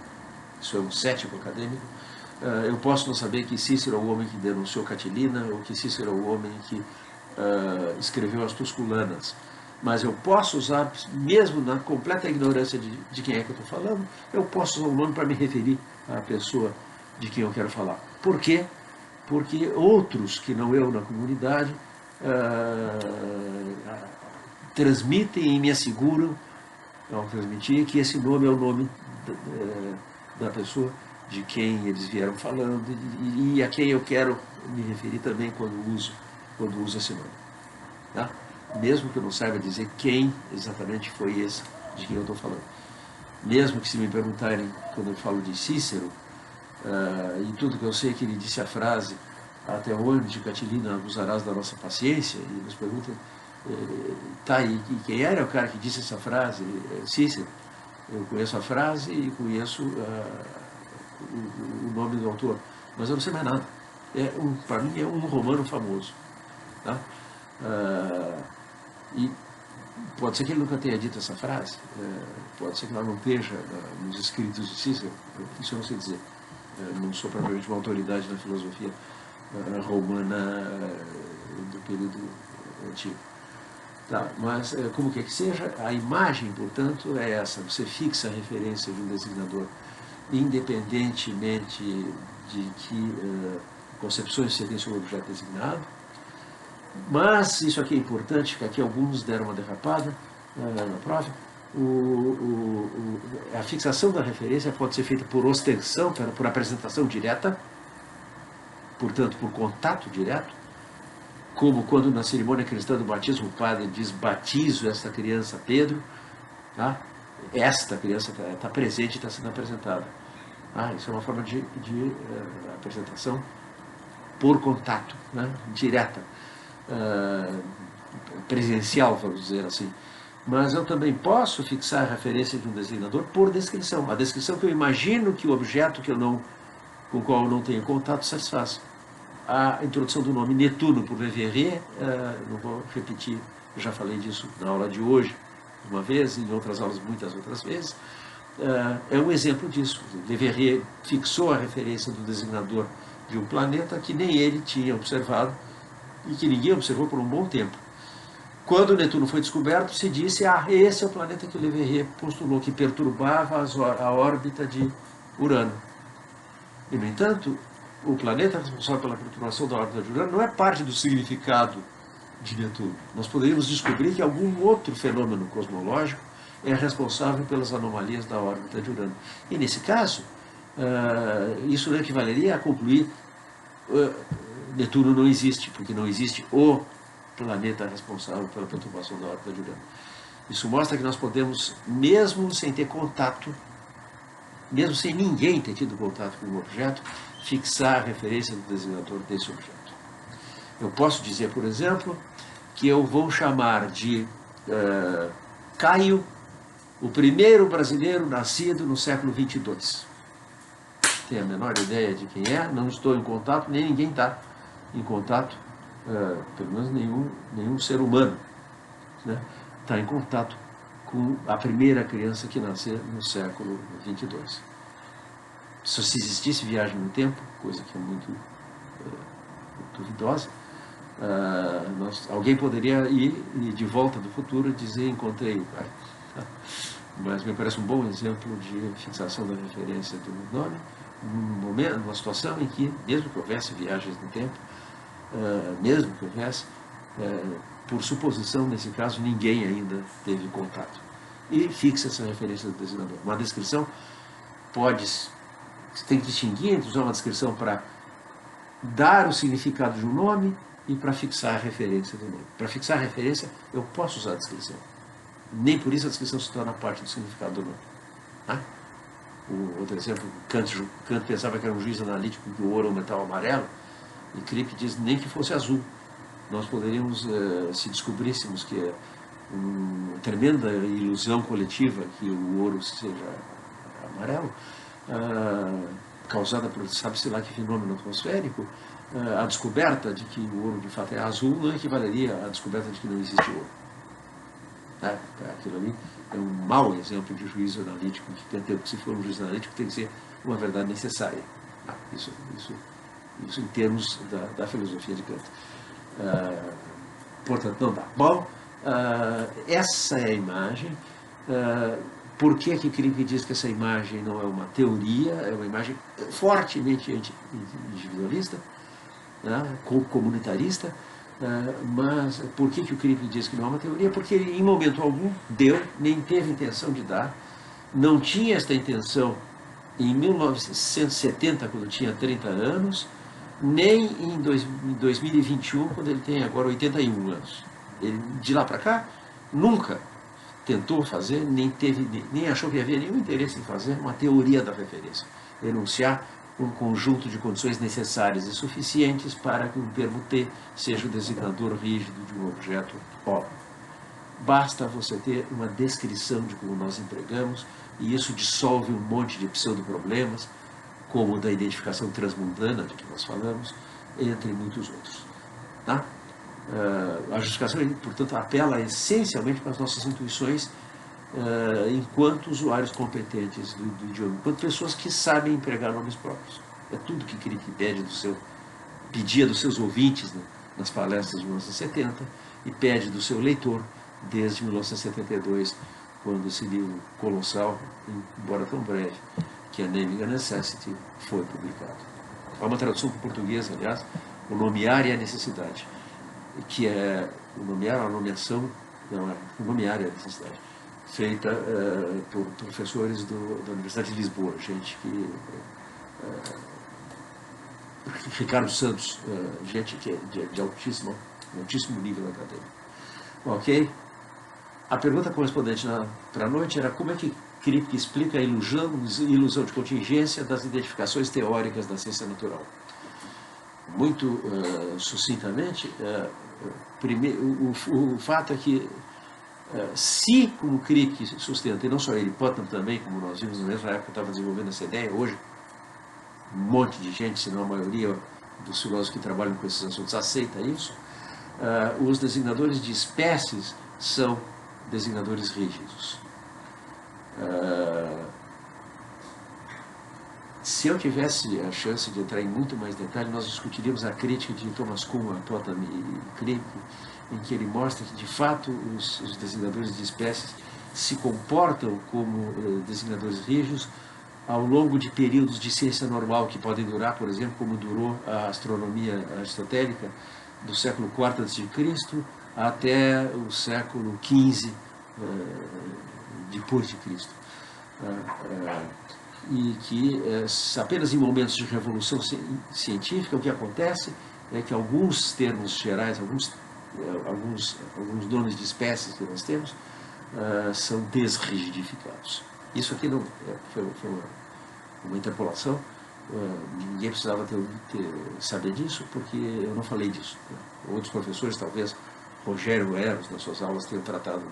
isso é um cético acadêmico, eu posso não saber que Cícero é o homem que denunciou Catilina, ou que Cícero é o homem que escreveu as Tusculanas. Mas eu posso usar, mesmo na completa ignorância de quem é que eu estou falando, eu posso usar um nome para me referir à pessoa de quem eu quero falar. Por quê? Porque outros que não eu na comunidade transmitem e me asseguram, ao transmitir, que esse nome é o nome da pessoa de quem eles vieram falando e a quem eu quero me referir também quando uso quando usa esse nome. Tá? Mesmo que eu não saiba dizer quem exatamente foi esse de quem eu estou falando. Mesmo que se me perguntarem, quando eu falo de Cícero, e tudo que eu sei que ele disse a frase até onde, Catilina, abusarás da nossa paciência, e nos perguntam, tá, e quem era o cara que disse essa frase? Cícero. Eu conheço a frase e conheço o nome do autor, mas eu não sei mais nada. Para mim é um romano famoso. Tá? E pode ser que ele nunca tenha dito essa frase, pode ser que ela não esteja nos escritos de Cícero, isso eu não sei dizer. Não sou propriamente uma autoridade na filosofia romana do período antigo. Tá, mas, como quer que seja, a imagem, portanto, é essa. Você fixa a referência de um designador, independentemente de que concepções você tem sobre o objeto designado. Mas, isso aqui é importante, que aqui alguns deram uma derrapada na prova. A fixação da referência pode ser feita por ostensión, por apresentação direta, portanto, por contato direto, como quando na cerimônia cristã do batismo o padre diz: batizo esta criança Pedro, tá? Esta criança está presente e está sendo apresentada. Isso é uma forma de apresentação por contato, né? Direta, presencial, vamos dizer assim. Mas eu também posso fixar a referência de um designador por descrição, a descrição que eu imagino que o objeto com o qual eu não tenho contato satisfaz. A introdução do nome Netuno por Leverrier, não vou repetir, eu já falei disso na aula de hoje uma vez, em outras aulas muitas outras vezes, é um exemplo disso. Leverrier fixou a referência do designador de um planeta que nem ele tinha observado e que ninguém observou por um bom tempo. Quando Netuno foi descoberto, se disse: esse é o planeta que Leverrier postulou que perturbava a órbita de Urano. E, no entanto, o planeta responsável pela perturbação da órbita de Urano não é parte do significado de Netuno. Nós poderíamos descobrir que algum outro fenômeno cosmológico é responsável pelas anomalias da órbita de Urano. E, nesse caso, isso não equivaleria a concluir Netuno não existe, porque não existe o planeta responsável pela perturbação da órbita de Urano. Isso mostra que nós podemos, mesmo sem ter contato, mesmo sem ninguém ter tido contato com o objeto, fixar a referência do designador desse objeto. Eu posso dizer, por exemplo, que eu vou chamar de Caio o primeiro brasileiro nascido no século 22. Tenho a menor ideia de quem é, não estou em contato, nem ninguém está em contato, pelo menos nenhum ser humano, né, está em contato com a primeira criança que nasceu no século 22. Se existisse viagem no tempo, coisa que é muito duvidosa, alguém poderia ir de volta do futuro e dizer: encontrei o pai. Mas me parece um bom exemplo de fixação da referência do nome, numa situação em que, mesmo que houvesse viagens no tempo, mesmo que houvesse, por suposição, nesse caso, ninguém ainda teve contato. E fixa essa referência do designador. Uma descrição você tem que distinguir entre usar uma descrição para dar o significado de um nome e para fixar a referência do nome. Para fixar a referência, eu posso usar a descrição. Nem por isso a descrição se torna parte do significado do nome. Outro exemplo, Kant pensava que era um juiz analítico que o ouro é um metal amarelo, e Crick diz nem que fosse azul. Nós poderíamos, se descobríssemos que é uma tremenda ilusão coletiva que o ouro seja amarelo, causada por sabe-se lá que fenômeno atmosférico, a descoberta de que o ouro de fato é azul não equivaleria à descoberta de que não existe ouro. Aquilo ali é um mau exemplo de juízo analítico, que se for um juízo analítico tem que ser uma verdade necessária. Isso em termos da filosofia de Kant. Portanto, não dá. Bom, essa é a imagem. Por que Crick diz que essa imagem não é uma teoria, é uma imagem fortemente individualista, comunitarista? Mas por que o Crick diz que não é uma teoria? Porque ele, em momento algum, deu, nem teve intenção de dar, não tinha esta intenção em 1970, quando tinha 30 anos, nem em 2021, quando ele tem agora 81 anos. Ele, de lá para cá, nunca tentou fazer, nem achou que havia nenhum interesse em fazer uma teoria da referência, enunciar um conjunto de condições necessárias e suficientes para que um termo T seja o designador rígido de um objeto O. Basta você ter uma descrição de como nós empregamos, e isso dissolve um monte de pseudo-problemas, como o da identificação transmundana, de que nós falamos, entre muitos outros. Tá? A justificação, portanto, apela essencialmente para as nossas intuições enquanto usuários competentes do idioma, enquanto pessoas que sabem empregar nomes próprios. É tudo que Crick pedia dos seus ouvintes, né, nas palestras de 1970, e pede do seu leitor desde 1972, quando esse livro colossal, embora tão breve, que é Naming a Necessity, foi publicado. Há uma tradução para o português, aliás, o nomear e a necessidade, que é o nomear, a nomeação, não é, o nomear e a necessidade, feita por professores da Universidade de Lisboa, gente que... Ricardo Santos, gente que é de altíssimo nível acadêmico. Ok? A pergunta correspondente para a noite era como é que Crick explica a ilusão de contingência das identificações teóricas da ciência natural. Muito sucintamente, o fato é que se, como Crick sustenta, e não só ele, Putnam também, como nós vimos na mesma época, estava desenvolvendo essa ideia, hoje um monte de gente, se não a maioria dos filósofos que trabalham com esses assuntos aceita isso, os designadores de espécies são designadores rígidos. Se eu tivesse a chance de entrar em muito mais detalhe, nós discutiríamos a crítica de Thomas Kuhn a Putnam e Crick, em que ele mostra que, de fato, os designadores de espécies se comportam como designadores rígidos ao longo de períodos de ciência normal que podem durar, por exemplo, como durou a astronomia aristotélica do século IV a.C. até o século XV depois de Cristo. E que apenas em momentos de revolução científica o que acontece é que alguns termos gerais, alguns nomes de espécies que nós temos são desrigidificados. Isso aqui não foi uma interpolação, ninguém precisava saber disso, porque eu não falei disso. Outros professores, talvez Rogério Eros, nas suas aulas, tenham tratado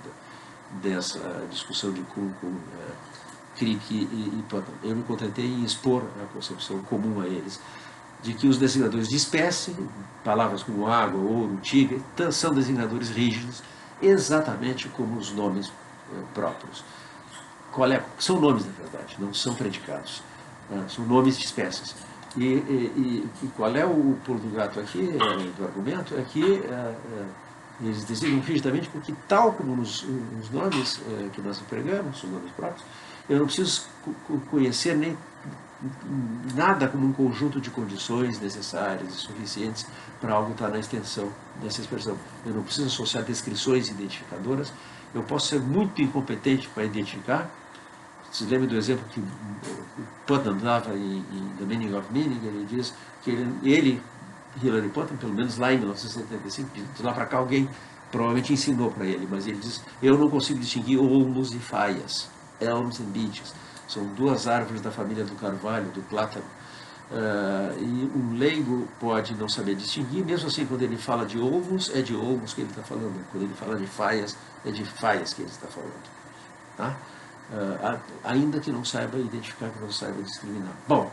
dessa discussão de Kuhn com Crick e Putnam. Eu me contentei em expor a concepção comum a eles, de que os designadores de espécie, palavras como água, ouro, tigre, são designadores rígidos, exatamente como os nomes próprios. São nomes, na verdade, não são predicados. São nomes de espécies. E qual é o pulo do gato aqui, do argumento? É que eles designam rigidamente porque, tal como nos nomes que nós empregamos, os nomes próprios, eu não preciso conhecer nem nada como um conjunto de condições necessárias e suficientes para algo estar na extensão dessa expressão. Eu não preciso associar descrições identificadoras, eu posso ser muito incompetente para identificar. Se lembra do exemplo que Putnam dava em The Meaning of Meaning, ele diz que Hilary Putnam, pelo menos lá em 1975, de lá para cá alguém provavelmente ensinou para ele, mas ele diz, eu não consigo distinguir olmos e faias, elms and beeches. São duas árvores da família do carvalho, do plátano. E um leigo pode não saber distinguir, mesmo assim, quando ele fala de olmos, é de olmos que ele está falando. Quando ele fala de faias, é de faias que ele está falando. Tá? Ainda que não saiba identificar, que não saiba discriminar. Bom,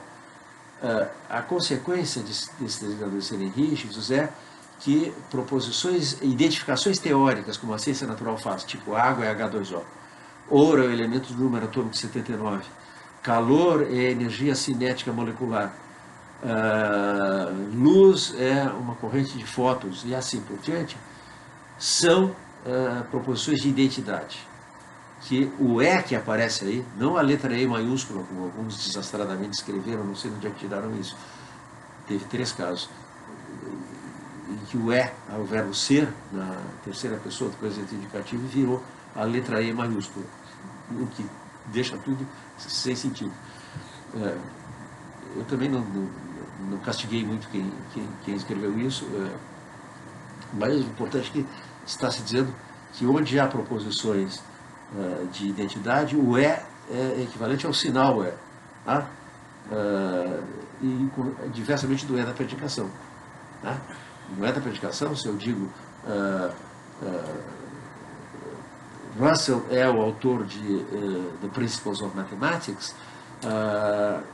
a consequência desses designadores serem rígidos é que identificações teóricas, como a ciência natural faz, tipo água é H2O, ouro é o elemento do número atômico 79, calor é energia cinética molecular, luz é uma corrente de fótons e assim por diante, são proposições de identidade. Que o E que aparece aí, não a letra E maiúscula, como alguns desastradamente escreveram, não sei de onde é que tiraram isso. Teve 3 casos. Em que o E, o verbo ser, na terceira pessoa do presente indicativo, virou a letra E maiúscula, o que deixa tudo sem sentido. Eu também não castiguei muito quem escreveu isso, mas o importante é que está se dizendo que onde há proposições de identidade, o é equivalente ao sinal é. Tá? E diversamente do é da predicação. Tá? No é da predicação, se eu digo Russell é o autor de The Principles of Mathematics,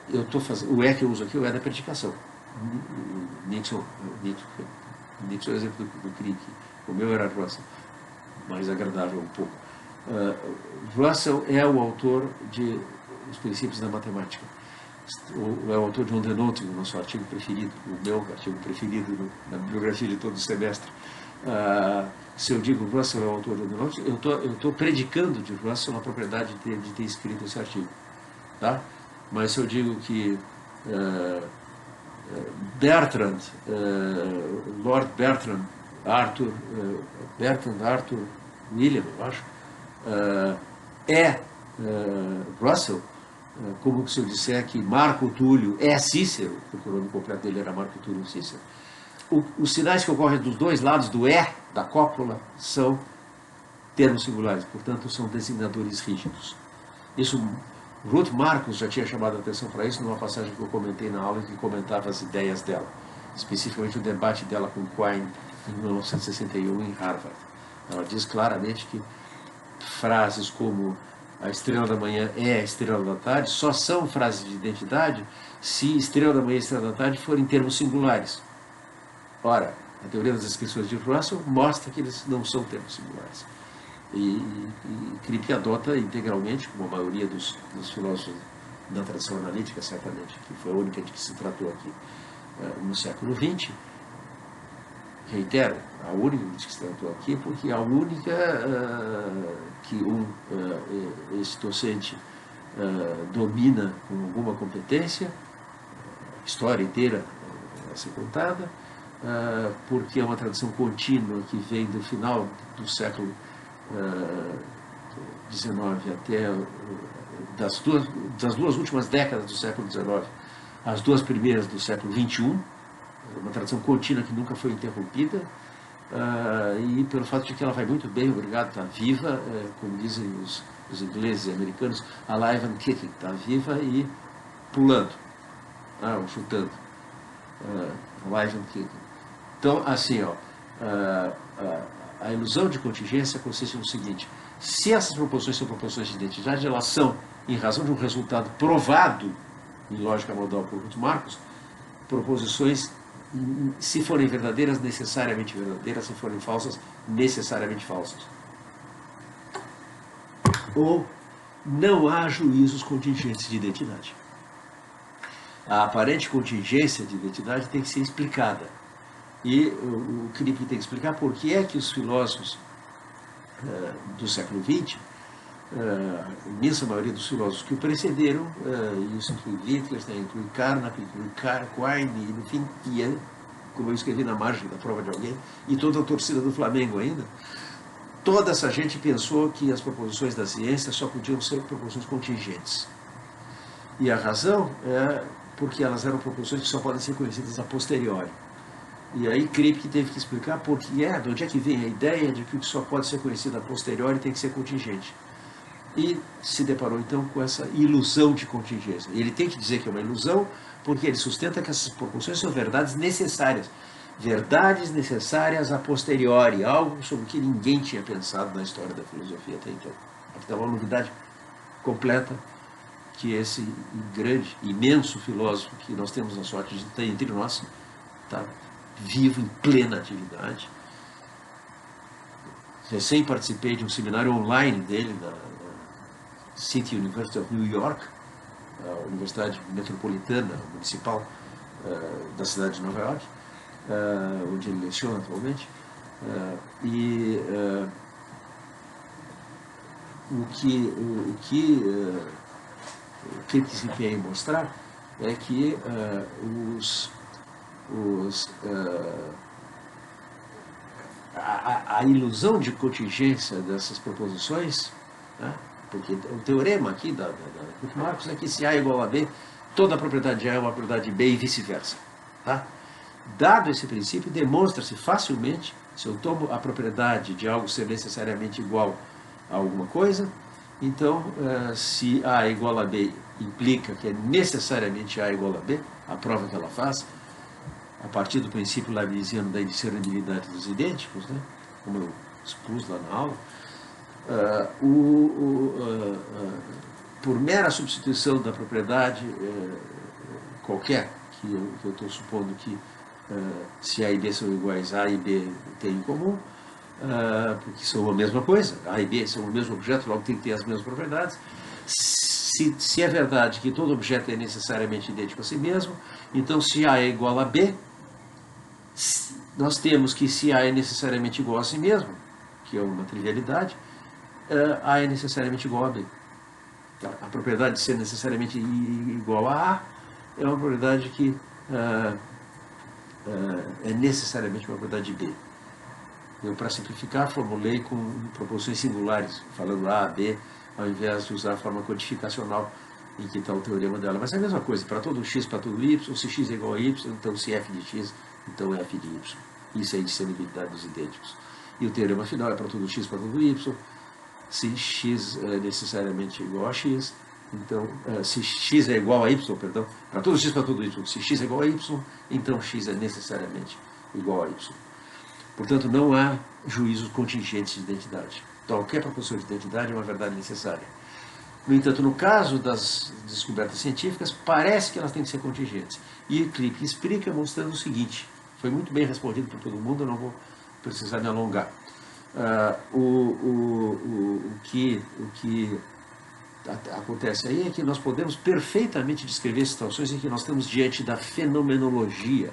eu estou fazendo, o é que eu uso aqui é o é da predicação. Nixon é o exemplo do Crick. O meu era Russell, mais agradável um pouco. Russell é o autor de Os Princípios da Matemática. É o autor de On the Note, o nosso artigo preferido, o meu artigo preferido na bibliografia de todo o semestre. Se eu digo Russell é o autor de On the Note, eu estou predicando de Russell a propriedade de ter escrito esse artigo. Tá? Mas se eu digo que Bertrand, Lord Bertrand Arthur William, eu acho, Russell, como se eu disser que Marco Túlio é Cícero, porque o nome completo dele era Marco Túlio Cícero. Os sinais que ocorrem dos dois lados do da cópula são termos singulares, portanto são designadores rígidos. Isso, Ruth Marcus já tinha chamado a atenção para isso numa passagem que eu comentei na aula que comentava as ideias dela, especificamente o debate dela com Quine em 1961 em Harvard. Ela diz claramente que frases como a estrela da manhã é a estrela da tarde só são frases de identidade se estrela da manhã e estrela da tarde forem termos singulares. Ora, a teoria das descrições de Russell mostra que eles não são termos singulares. E Crick adota integralmente, como a maioria dos filósofos da tradição analítica, certamente, que foi a única de que se tratou aqui no século XX, reitero, a única de que se tratou aqui, porque a única que esse docente domina com alguma competência, a história inteira a ser contada, porque é uma tradição contínua que vem do final do século XIX até das duas últimas décadas do século XIX, as duas primeiras do século XXI, uma tradição contínua que nunca foi interrompida, e pelo fato de que ela vai muito bem, obrigado, está viva, como dizem os ingleses e americanos, alive and kicking, está viva e pulando, ou chutando, alive and kicking. Então, assim, a ilusão de contingência consiste no seguinte: se essas proposições são proposições de identidade, elas são, em razão de um resultado provado em lógica modal por Ruth Marcus, proposições, se forem verdadeiras, necessariamente verdadeiras, se forem falsas, necessariamente falsas. Ou não há juízos contingentes de identidade. A aparente contingência de identidade tem que ser explicada. E o Crick tem que explicar por que é que os filósofos do século XX, a imensa maioria dos filósofos que o precederam, isso inclui Wittgenstein, inclui Carnap, inclui Quine, enfim, como eu escrevi na margem da prova de alguém, e toda a torcida do Flamengo ainda, toda essa gente pensou que as proposições da ciência só podiam ser proposições contingentes. E a razão é porque elas eram proposições que só podem ser conhecidas a posteriori. E aí Crick teve que explicar por que de onde é que vem a ideia de que o que só pode ser conhecido a posteriori tem que ser contingente. E se deparou então com essa ilusão de contingência. Ele tem que dizer que é uma ilusão porque ele sustenta que essas proposições são verdades necessárias. Verdades necessárias a posteriori, algo sobre o que ninguém tinha pensado na história da filosofia até então. Aqui está uma novidade completa que esse grande, imenso filósofo que nós temos a sorte de ter entre nós, tá vivo, em plena atividade. Recém participei de um seminário online dele na City University of New York, a Universidade Metropolitana Municipal da cidade de Nova York, onde ele leciona atualmente. O que se empenha em mostrar é que a ilusão de contingência dessas proposições, né, porque o teorema aqui da Ruth Marcus é que se A é igual a B, toda a propriedade de A é uma propriedade de B e vice-versa. Tá? Dado esse princípio, demonstra-se facilmente, se eu tomo a propriedade de algo ser necessariamente igual a alguma coisa, então, se A é igual a B implica que é necessariamente A igual a B, a prova que ela faz, a partir do princípio leibniziano da indiscernibilidade dos idênticos, né, como eu expus lá na aula, por mera substituição da propriedade qualquer, que eu estou supondo que se A e B são iguais, A e B têm em comum, porque são a mesma coisa, A e B são o mesmo objeto, logo tem que ter as mesmas propriedades. Se é verdade que todo objeto é necessariamente idêntico a si mesmo, então se A é igual a B, nós temos que se A é necessariamente igual a si mesmo, que é uma trivialidade, A é necessariamente igual a B. A propriedade de ser necessariamente igual a A é uma propriedade que é necessariamente uma propriedade de B. Eu, para simplificar, formulei com proposições singulares, falando A, B, ao invés de usar a forma codificacional em que está o teorema dela. Mas é a mesma coisa, para todo x, para todo y, se x é igual a y, então se f de x, então f de y. Isso é a indissolubilidade dos idênticos. E o teorema final é para todo x, para todo y, se x é necessariamente igual a x, então, se x é igual a y, perdão, para todo x, para todo y, se x é igual a y, então x é necessariamente igual a y. Portanto, não há juízos contingentes de identidade. Qualquer proposição de identidade é uma verdade necessária. No entanto, no caso das descobertas científicas, parece que elas têm que ser contingentes. E Kripke explica mostrando o seguinte, foi muito bem respondido por todo mundo, eu não vou precisar me alongar. O que acontece aí é que nós podemos perfeitamente descrever situações em que nós estamos diante da fenomenologia,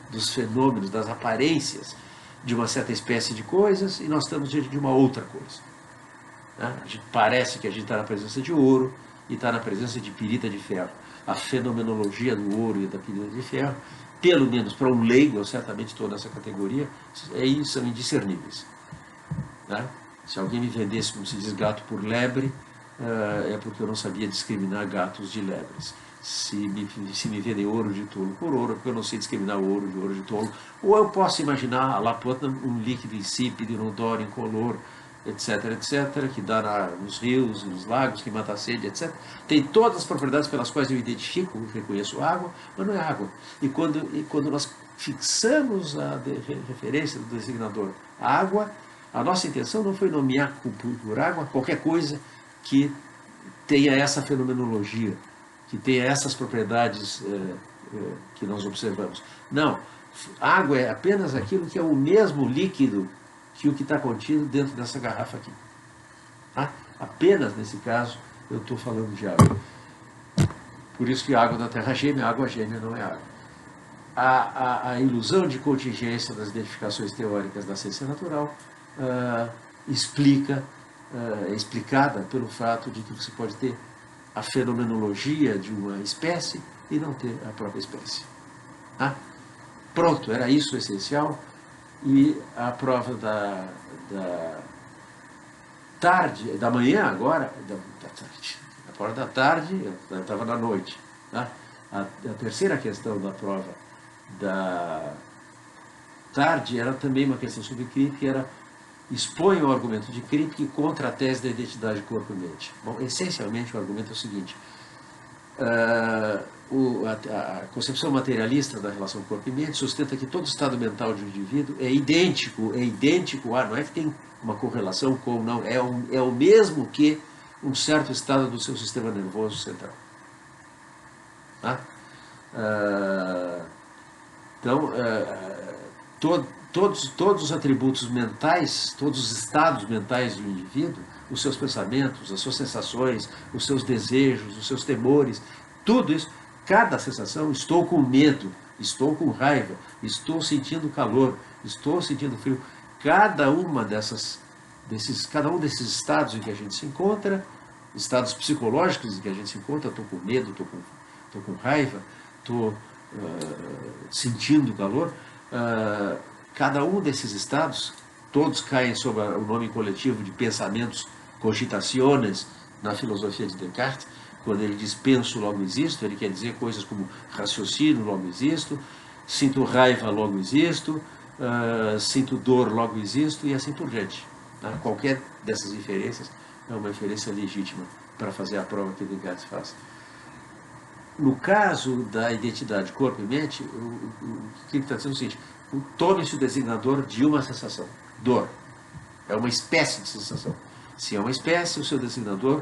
dos fenômenos, das aparências de uma certa espécie de coisas, e nós estamos diante de uma outra coisa. Né? A gente parece que a gente está na presença de ouro e está na presença de pirita de ferro. A fenomenologia do ouro e da pirita de ferro, pelo menos para um leigo, eu certamente estou nessa categoria, aí são indiscerníveis. Né? Se alguém me vendesse, como se diz, gato por lebre, é porque eu não sabia discriminar gatos de lebres. Se me vendem ouro de tolo por ouro, é porque eu não sei discriminar ouro de tolo. Ou eu posso imaginar a lapota, um líquido insípido, inodoro, incolor, etc., etc., que dá nos rios, nos lagos, que mata a sede, etc. Tem todas as propriedades pelas quais eu identifico, reconheço água, mas não é água. E quando nós fixamos a referência do designador água, a nossa intenção não foi nomear por água qualquer coisa que tenha essa fenomenologia, que tenha essas propriedades que nós observamos. Não, água é apenas aquilo que é o mesmo líquido que o que está contido dentro dessa garrafa aqui. Tá? Apenas nesse caso eu estou falando de água. Por isso que a água da terra gêmea, a água gêmea não é água. A ilusão de contingência das identificações teóricas da ciência natural é explicada pelo fato de que você pode ter a fenomenologia de uma espécie e não ter a própria espécie. Tá? Pronto, era isso o essencial. E a prova da tarde, da manhã agora, a prova da tarde, eu estava na noite. Tá? A terceira questão da prova da tarde era também uma questão sobre Kripke, que era expõe o argumento de Kripke contra a tese da identidade corpo e mente. Bom, essencialmente o argumento é o seguinte, a concepção materialista da relação corpo e mente sustenta que todo estado mental de um indivíduo é idêntico a, não é que tem uma correlação com, não, é o mesmo que um certo estado do seu sistema nervoso central. Tá? Então, todos os atributos mentais, todos os estados mentais do indivíduo, os seus pensamentos, as suas sensações, os seus desejos, os seus temores, tudo isso, cada sensação, estou com medo, estou com raiva, estou sentindo calor, estou sentindo frio, cada um desses estados em que a gente se encontra, estados psicológicos em que a gente se encontra, estou com medo, estou com raiva, estou sentindo calor, cada um desses estados, todos caem sob o nome coletivo de pensamentos cogitaciones na filosofia de Descartes. Quando ele diz penso, logo existo, ele quer dizer coisas como raciocínio, logo existo. sinto raiva, logo existo, sinto dor, logo existo, e assim por diante. Tá? Qualquer dessas inferências é uma inferência legítima para fazer a prova que Descartes faz. No caso da identidade corpo e mente, o que ele está dizendo é o seguinte: tome-se o designador de uma sensação, dor. É uma espécie de sensação. Se é uma espécie, o seu designador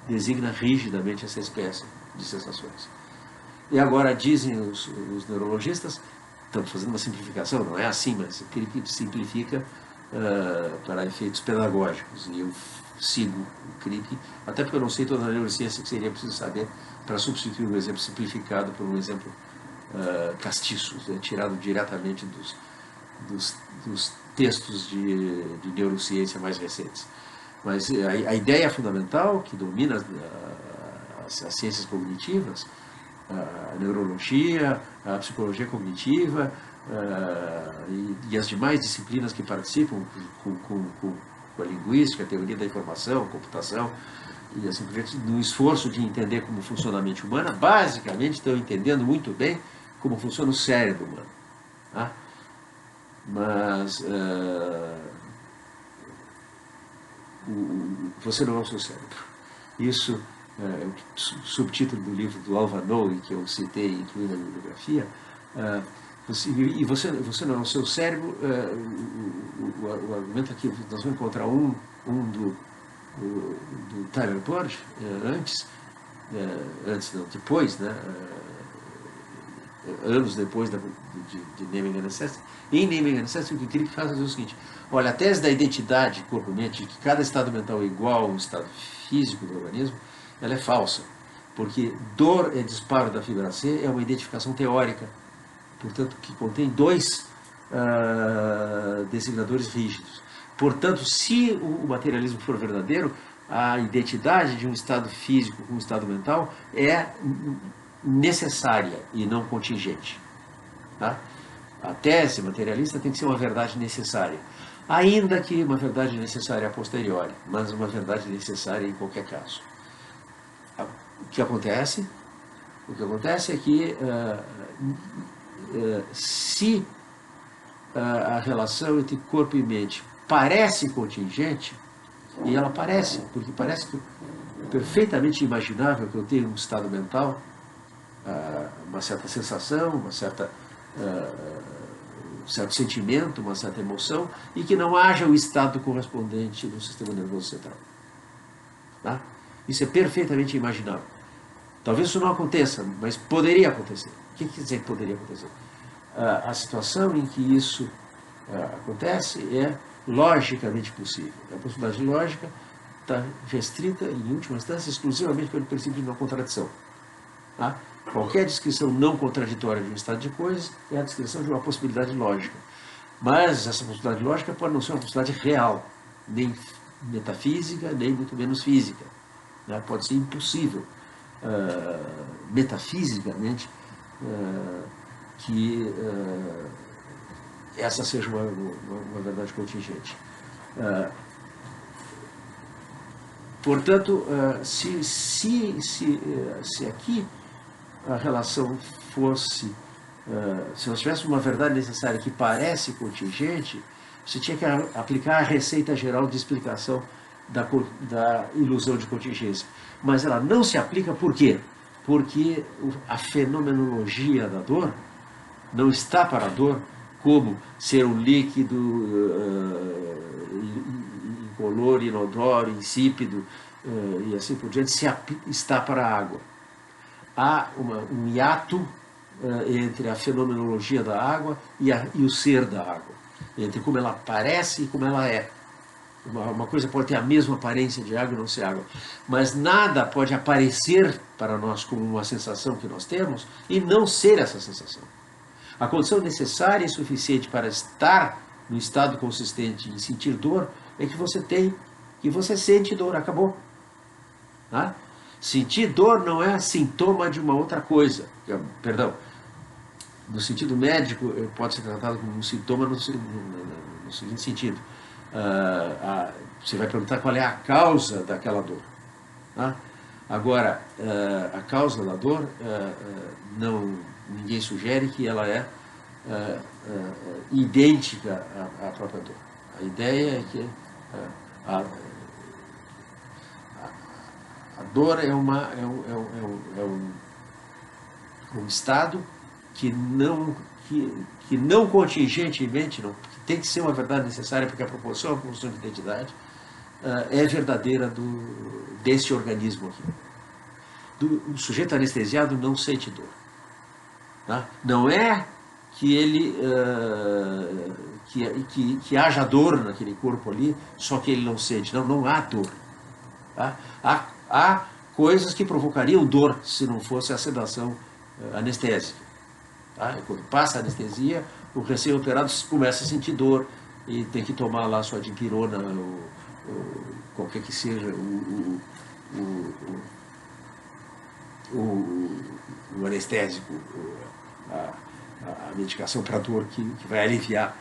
designa rigidamente essa espécie de sensações. E agora dizem os neurologistas, estamos fazendo uma simplificação, não é assim, mas ele simplifica para efeitos pedagógicos. E eu sigo o Crick, até porque eu não sei toda a neurociência que seria preciso saber para substituir um exemplo simplificado por um exemplo castiço, tirado diretamente dos textos de neurociência mais recentes. Mas a ideia fundamental que domina as ciências cognitivas, a neurologia, a psicologia cognitiva e as demais disciplinas que participam com a linguística, a teoria da informação, a computação e assim por diante, no esforço de entender como funciona a mente humana, basicamente estão entendendo muito bem como funciona o cérebro humano. Tá? Mas você não é o seu cérebro. Isso é o subtítulo do livro do Alvanoi, que eu citei e incluí na bibliografia. E você não é o seu cérebro. O argumento aqui, nós vamos encontrar um do Tyler Purge, antes não, depois, né? Anos depois de Naming and Necessity. Em Naming and Necessity, o que Crick faz é o seguinte: olha, a tese da identidade corpo-mente, de que cada estado mental é igual ao estado físico do organismo, ela é falsa, porque dor é disparo da fibra C, é uma identificação teórica, portanto, que contém dois designadores rígidos. Portanto, se o materialismo for verdadeiro, a identidade de um estado físico com um estado mental é necessária e não contingente. Tá? A tese materialista tem que ser uma verdade necessária, ainda que uma verdade necessária a posteriori, mas uma verdade necessária em qualquer caso. O que acontece? O que acontece é que se a relação entre corpo e mente parece contingente, e ela parece, porque parece perfeitamente imaginável que eu tenha um estado mental, uma certa sensação, um certo sentimento, uma certa emoção, e que não haja o estado correspondente no sistema nervoso central. Tá? Isso é perfeitamente imaginável. Talvez isso não aconteça, mas poderia acontecer. O que quer dizer que poderia acontecer? A situação em que isso acontece é logicamente possível. A possibilidade lógica está restrita, em última instância, exclusivamente pelo princípio de não contradição. Tá? Qualquer descrição não contraditória de um estado de coisas é a descrição de uma possibilidade lógica. Mas essa possibilidade lógica pode não ser uma possibilidade real, nem metafísica, nem muito menos física. Né? Pode ser impossível, metafisicamente, que essa seja uma verdade contingente. Portanto, se aqui a relação fosse, se nós tivéssemos uma verdade necessária que parece contingente, você tinha que aplicar a receita geral de explicação da ilusão de contingência. Mas ela não se aplica por quê? Porque a fenomenologia da dor não está para a dor como ser um líquido incolor, inodoro, insípido e assim por diante, está para a água. Há um hiato entre a fenomenologia da água e o ser da água, entre como ela parece e como ela é. Uma coisa pode ter a mesma aparência de água e não ser água, mas nada pode aparecer para nós como uma sensação que nós temos e não ser essa sensação. A condição necessária e suficiente para estar no estado consistente em sentir dor é que você sente dor, acabou. Tá? Sentir dor não é sintoma de uma outra coisa. Perdão, no sentido médico pode ser tratado como um sintoma no seguinte sentido. Você vai perguntar qual é a causa daquela dor. Tá? Agora, a causa da dor, ninguém sugere que ela é idêntica à própria dor. A ideia é que a, a dor é um estado que não contingentemente, não, que tem que ser uma verdade necessária porque a proporção de identidade é verdadeira desse organismo aqui. O sujeito anestesiado não sente dor. Tá? Não é que ele que haja dor naquele corpo ali, só que ele não sente. Não há dor. Tá? Há coisas que provocariam dor se não fosse a sedação anestésica. Tá? E quando passa a anestesia, o recém-operado começa a sentir dor e tem que tomar lá sua dipirona, qualquer que seja o anestésico, a medicação para dor que vai aliviar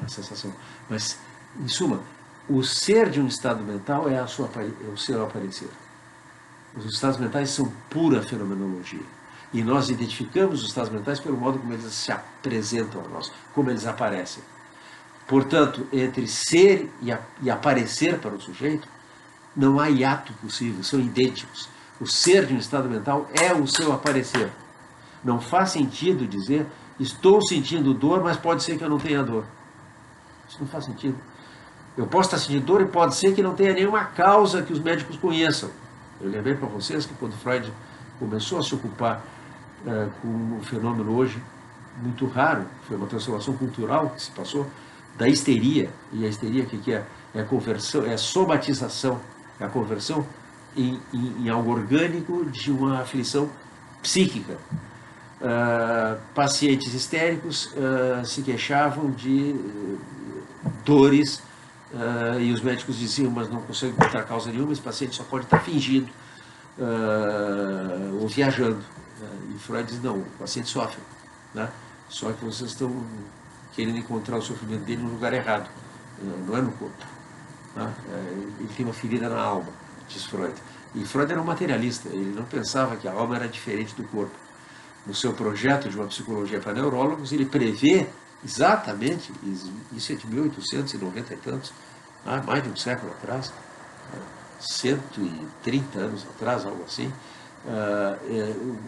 a sensação. Mas, em suma, o ser de um estado mental é o seu aparecer. Os estados mentais são pura fenomenologia. E nós identificamos os estados mentais pelo modo como eles se apresentam a nós, como eles aparecem. Portanto, entre ser e aparecer para o sujeito, não há hiato possível, são idênticos. O ser de um estado mental é o seu aparecer. Não faz sentido dizer, estou sentindo dor, mas pode ser que eu não tenha dor. Isso não faz sentido. Eu posso estar sentindo dor e pode ser que não tenha nenhuma causa que os médicos conheçam. Eu lembrei para vocês que quando Freud começou a se ocupar com um fenômeno hoje muito raro, foi uma transformação cultural que se passou, da histeria. E a histeria, o que é? É a conversão, é a somatização, é a conversão em algo orgânico de uma aflição psíquica. Pacientes histéricos se queixavam de dores e os médicos diziam, mas não conseguem encontrar causa nenhuma, esse paciente só pode estar fingindo ou viajando. E Freud diz, não, o paciente sofre, né? Só que vocês estão querendo encontrar o sofrimento dele no lugar errado, não é no corpo. Né? Ele tem uma ferida na alma, diz Freud. E Freud era um materialista, ele não pensava que a alma era diferente do corpo. No seu projeto de uma psicologia para neurólogos, ele prevê exatamente, isso é de 1890 e tantos, mais de um século atrás, 130 anos atrás, algo assim,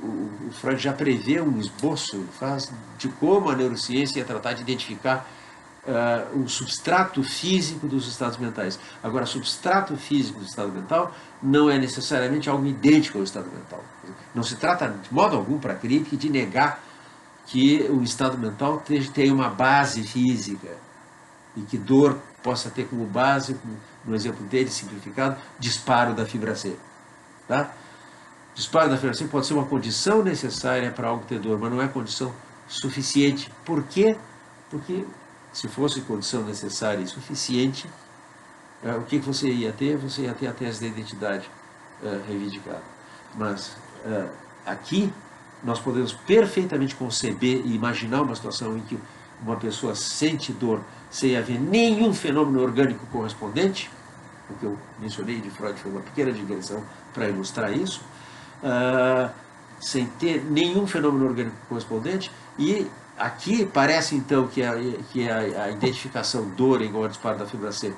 o Freud já prevê um esboço, faz, de como a neurociência ia tratar de identificar o substrato físico dos estados mentais. Agora, substrato físico do estado mental não é necessariamente algo idêntico ao estado mental. Não se trata, de modo algum, para a crítica, de negar que o estado mental tenha uma base física e que dor possa ter como base, no exemplo dele, simplificado, disparo da fibra C. Tá? Disparo da fibra C pode ser uma condição necessária para algo ter dor, mas não é condição suficiente. Por quê? Porque se fosse condição necessária e suficiente, o que você ia ter? Você ia ter a tese da identidade reivindicada. Mas aqui nós podemos perfeitamente conceber e imaginar uma situação em que uma pessoa sente dor sem haver nenhum fenômeno orgânico correspondente. O que eu mencionei de Freud foi uma pequena digressão para ilustrar isso, sem ter nenhum fenômeno orgânico correspondente. E aqui parece então que a identificação dor igual a disparo da fibra C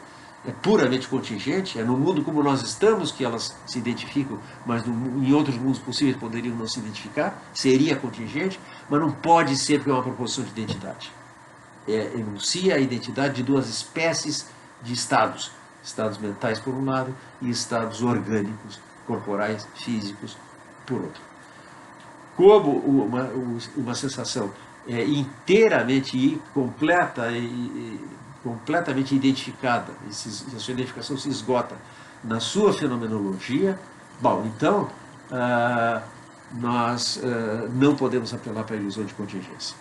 é puramente contingente, é no mundo como nós estamos que elas se identificam, mas em outros mundos possíveis poderiam não se identificar, seria contingente, mas não pode ser porque é uma proposição de identidade. Enuncia a identidade de duas espécies de estados, estados mentais por um lado e estados orgânicos, corporais, físicos, por outro. Como uma sensação inteiramente e completamente identificada, e a sua identificação se esgota na sua fenomenologia, bom, então nós não podemos apelar para a ilusão de contingência.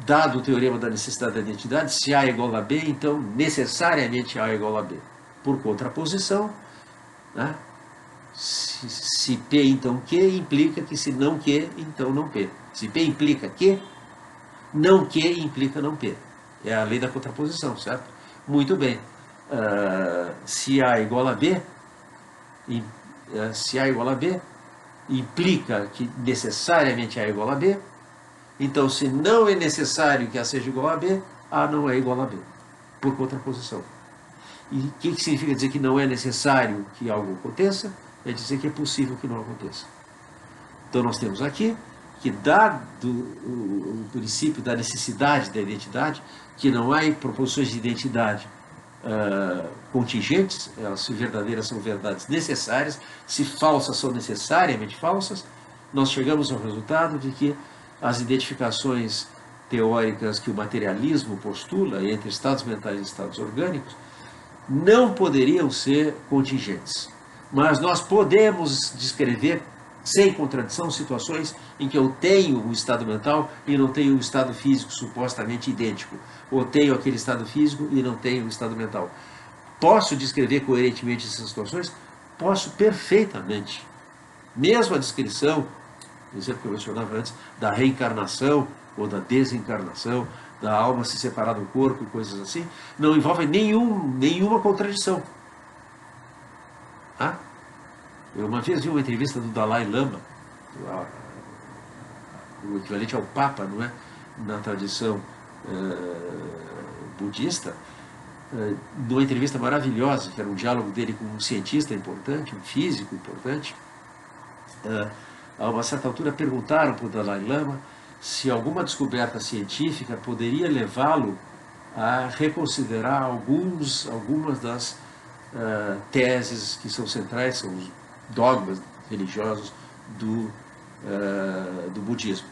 Dado o teorema da necessidade da identidade, se A é igual a B, então necessariamente A é igual a B. Por contraposição, né? Se P então Q, implica que se não Q, então não P. Se P implica Q, não Q implica não P. É a lei da contraposição, certo? Muito bem. Se A é igual a B, se A é igual a B, implica que necessariamente A é igual a B, Então, se não é necessário que A seja igual a B, A não é igual a B, por contraposição. E o que significa dizer que não é necessário que algo aconteça? É dizer que é possível que não aconteça. Então, nós temos aqui que, dado o princípio da necessidade da identidade, que não há proposições de identidade contingentes, elas, se verdadeiras, são verdades necessárias, se falsas, são necessariamente falsas, nós chegamos ao resultado de que as identificações teóricas que o materialismo postula entre estados mentais e estados orgânicos não poderiam ser contingentes. Mas nós podemos descrever, sem contradição, situações em que eu tenho um estado mental e não tenho um estado físico supostamente idêntico, ou tenho aquele estado físico e não tenho um estado mental. Posso descrever coerentemente essas situações? Posso perfeitamente. Mesmo a descrição, por exemplo, que eu mencionava antes, da reencarnação ou da desencarnação, da alma se separar do corpo e coisas assim, não envolve nenhuma contradição. Ah? Eu uma vez vi uma entrevista do Dalai Lama, o equivalente ao Papa, não é? Na tradição budista, numa entrevista maravilhosa, que era um diálogo dele com um cientista importante, um físico importante. A uma certa altura perguntaram para o Dalai Lama se alguma descoberta científica poderia levá-lo a reconsiderar algumas das teses que são centrais, são os dogmas religiosos do budismo.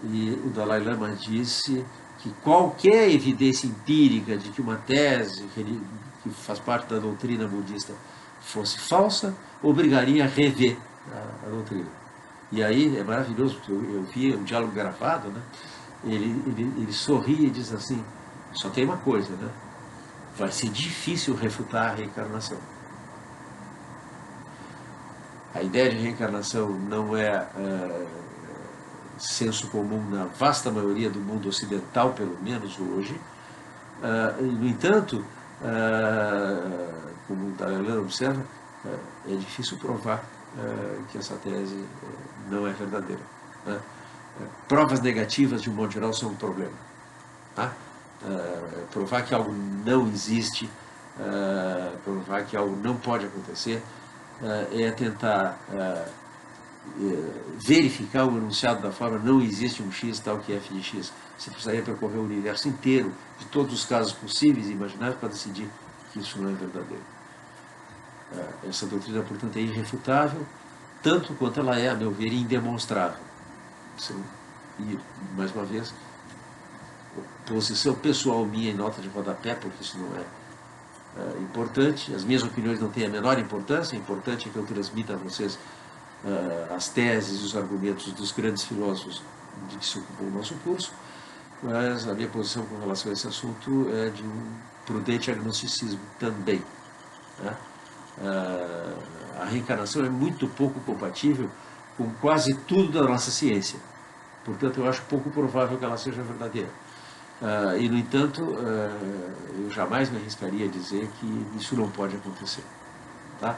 E o Dalai Lama disse que qualquer evidência empírica de que uma tese que faz parte da doutrina budista fosse falsa, obrigaria a rever a doutrina. E aí é maravilhoso, porque eu vi um diálogo gravado, né? Ele sorri e diz assim: só tem uma coisa, né? Vai ser difícil refutar a reencarnação. A ideia de reencarnação não é senso comum na vasta maioria do mundo ocidental, pelo menos hoje. No entanto, como o Dalai Lama observa, é difícil provar que essa tese não é verdadeira. Né? Provas negativas, de um modo geral, são um problema. Tá? Provar que algo não existe, provar que algo não pode acontecer, é tentar verificar o enunciado da forma não existe um x tal que f de x. Você precisaria percorrer o universo inteiro, de todos os casos possíveis e imagináveis, para decidir que isso não é verdadeiro. Essa doutrina, portanto, é irrefutável, tanto quanto ela é, a meu ver, indemonstrável. E, mais uma vez, posição pessoal minha em nota de rodapé, porque isso não é importante. As minhas opiniões não têm a menor importância. É importante que eu transmita a vocês as teses e os argumentos dos grandes filósofos de que se ocupou o nosso curso, mas a minha posição com relação a esse assunto é de um prudente agnosticismo também. Né? A reencarnação é muito pouco compatível com quase tudo da nossa ciência. Portanto, eu acho pouco provável que ela seja verdadeira. E, no entanto, eu jamais me arriscaria a dizer que isso não pode acontecer. Tá?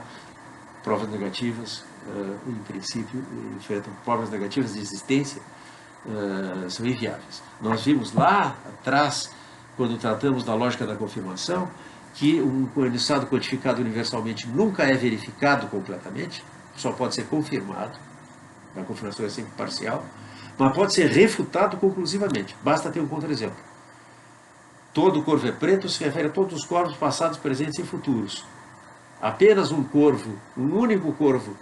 Provas negativas, em princípio, provas negativas de existência são inviáveis. Nós vimos lá atrás, quando tratamos da lógica da confirmação, que um estado quantificado universalmente nunca é verificado completamente, só pode ser confirmado, a confirmação é sempre parcial, mas pode ser refutado conclusivamente. Basta ter um contra-exemplo. Todo corvo é preto se refere a todos os corvos passados, presentes e futuros. Apenas um corvo, um único corvo,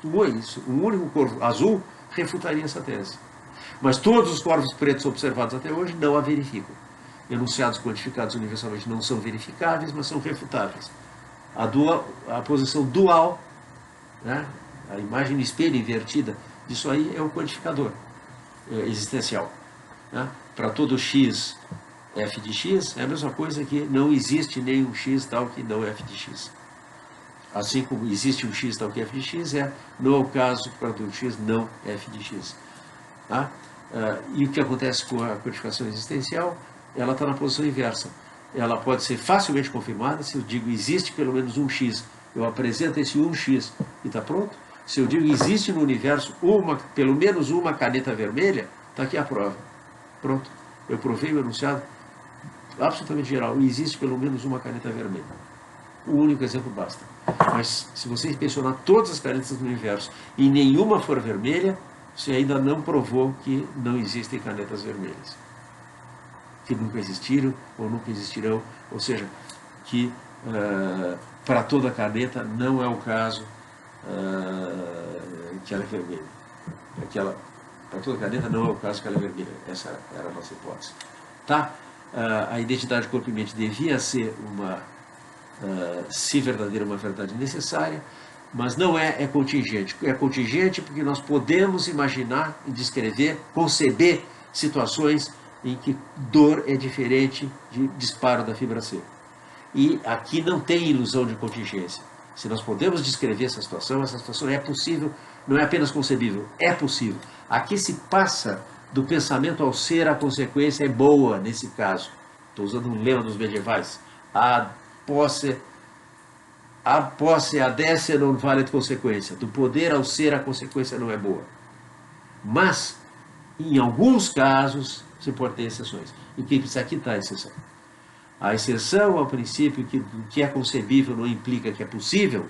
um único corvo azul refutaria essa tese. Mas todos os corvos pretos observados até hoje não a verificam. Enunciados quantificados universalmente não são verificáveis, mas são refutáveis. A posição dual, né, a imagem no espelho invertida, isso aí é o quantificador existencial. Né? Para todo x, f de x é a mesma coisa que não existe nenhum x tal que não f de x. Assim como existe um x tal que f de x, não é o caso para todo x não f de x. Tá? E o que acontece com a quantificação existencial? Ela está na posição inversa. Ela pode ser facilmente confirmada se eu digo existe pelo menos um x. Eu apresento esse 1x e está pronto. Se eu digo que existe no universo pelo menos uma caneta vermelha, está aqui a prova. Pronto. Eu provei o enunciado absolutamente geral. E existe pelo menos uma caneta vermelha. O único exemplo basta. Mas se você inspecionar todas as canetas do universo e nenhuma for vermelha, você ainda não provou que não existem canetas vermelhas. Que nunca existiram ou nunca existirão. Ou seja, que para toda caneta não é o caso que ela é vermelha. Para toda caneta não é o caso que ela é vermelha. Essa era a nossa hipótese. Tá? A identidade corpo e mente devia ser se verdadeira, uma verdade necessária, mas não é contingente. É contingente porque nós podemos imaginar e descrever, conceber situações em que dor é diferente de disparo da fibra C. E aqui não tem ilusão de contingência. Se nós podemos descrever essa situação é possível, não é apenas concebível, é possível. Aqui se passa do pensamento ao ser, a consequência é boa nesse caso. Estou usando um lema dos medievais. A posse ad esse non valet consequência. Do poder ao ser, a consequência não é boa. Mas, em alguns casos, você pode ter exceções. E aqui está a exceção. A exceção ao princípio que o que é concebível não implica que é possível,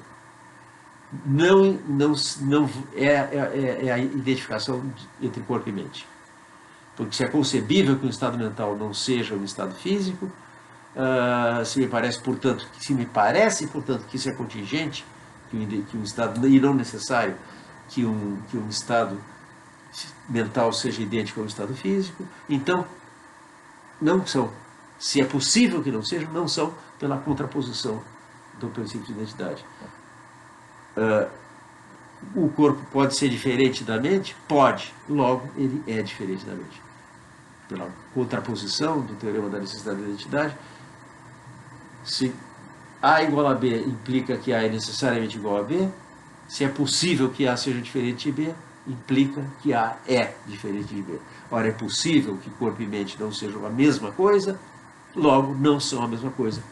não é a identificação entre corpo e mente. Porque se é concebível que um estado mental não seja um estado físico, se me parece, portanto, que isso é contingente, que um estado, e não necessário que um estado mental seja idêntico ao estado físico, então não são. Se é possível que não sejam, não são pela contraposição do princípio de identidade. O corpo pode ser diferente da mente? Pode. Logo, ele é diferente da mente. Pela contraposição do teorema da necessidade da identidade, se A igual a B implica que A é necessariamente igual a B, se é possível que A seja diferente de B, implica que A é diferente de B. Ora, é possível que corpo e mente não sejam a mesma coisa, logo não são a mesma coisa.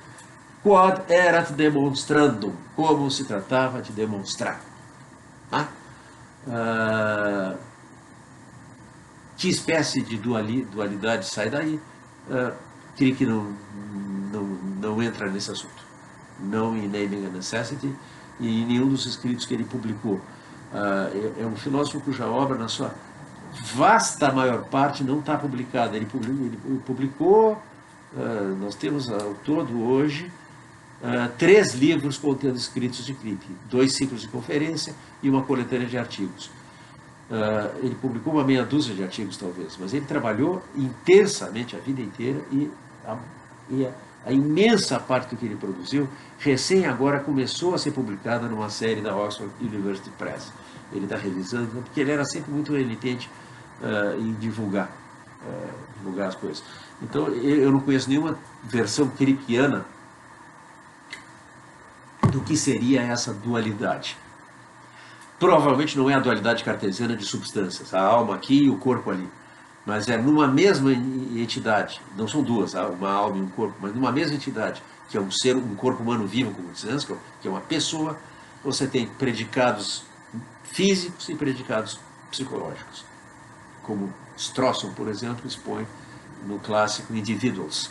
Quod erat demonstrandum, como se tratava de demonstrar. Que espécie de dualidade sai daí? Creio que não entra nesse assunto. Não em Naming a Necessity e em nenhum dos escritos que ele publicou. É um filósofo cuja obra, na sua vasta maior parte, não está publicada. Ele publicou, nós temos ao todo hoje 3 livros contendo escritos de Kripke, 2 ciclos de conferência e uma coletânea de artigos. Ele publicou uma meia dúzia de artigos, talvez, mas ele trabalhou intensamente a vida inteira e a imensa parte do que ele produziu, recém agora começou a ser publicada numa série da Oxford University Press. Ele está revisando, porque ele era sempre muito renitente em divulgar as coisas. Então, eu não conheço nenhuma versão kripkiana do que seria essa dualidade. Provavelmente não é a dualidade cartesiana de substâncias, a alma aqui e o corpo ali, mas é numa mesma entidade, não são duas, uma alma e um corpo, mas numa mesma entidade, que é um ser, um corpo humano vivo, como diz Anskel, que é uma pessoa, você tem predicados físicos e predicados psicológicos, como Strawson, por exemplo, expõe no clássico Individuals,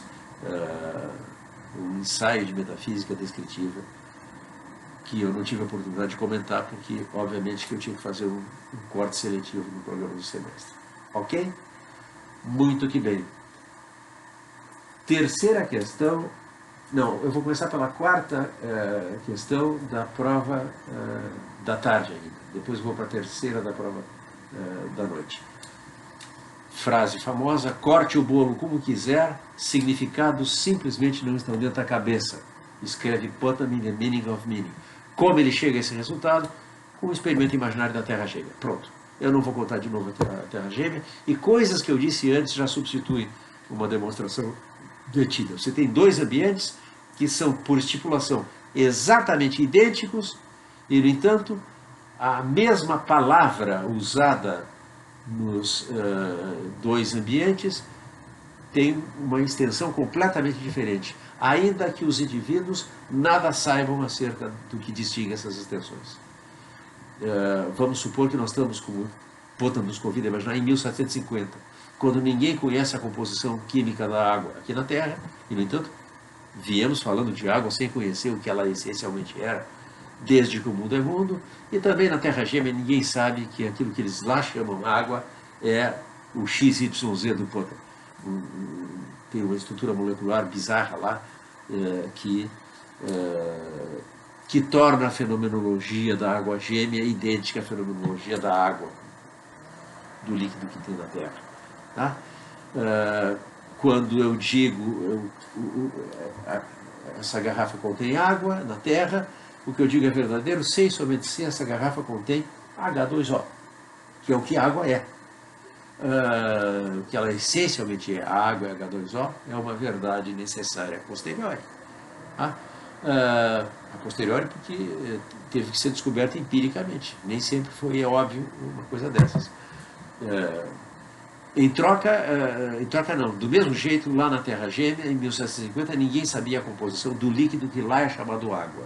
um ensaio de metafísica descritiva, que eu não tive a oportunidade de comentar, porque, obviamente, que eu tinha que fazer um corte seletivo no programa do semestre. Ok? Muito que bem. Terceira questão... Não, eu vou começar pela quarta questão da prova da tarde ainda. Depois vou para a terceira da prova da noite. Frase famosa: corte o bolo como quiser, significados simplesmente não estão dentro da cabeça. Escreve Potham in the Meaning of Meaning. Como ele chega a esse resultado? Com o experimento imaginário da Terra Gêmea. Pronto. Eu não vou contar de novo a Terra Gêmea. E coisas que eu disse antes já substituem uma demonstração detida. Você tem 2 ambientes que são, por estipulação, exatamente idênticos e, no entanto, a mesma palavra usada nos 2 ambientes tem uma extensão completamente diferente, ainda que os indivíduos nada saibam acerca do que distingue essas extensões. vamos supor que nós estamos, como Potan nos convida a imaginar, em 1750, quando ninguém conhece a composição química da água aqui na Terra, e, no entanto, viemos falando de água sem conhecer o que ela essencialmente era, desde que o mundo é mundo, e também na Terra Gêmea ninguém sabe que aquilo que eles lá chamam água é o XYZ do Potan. Tem uma estrutura molecular bizarra lá que torna a fenomenologia da água gêmea idêntica à fenomenologia da água, do líquido que tem na Terra. Tá? Quando eu digo essa garrafa contém água na Terra, o que eu digo é verdadeiro, sei somente se essa garrafa contém H2O, que é o que a água é. O que ela essencialmente é, a água é H2O, é uma verdade necessária a posteriori. Tá? A posteriori porque teve que ser descoberta empiricamente, nem sempre foi óbvio uma coisa dessas. Em troca não, do mesmo jeito, lá na Terra Gêmea, em 1750, ninguém sabia a composição do líquido que lá é chamado água.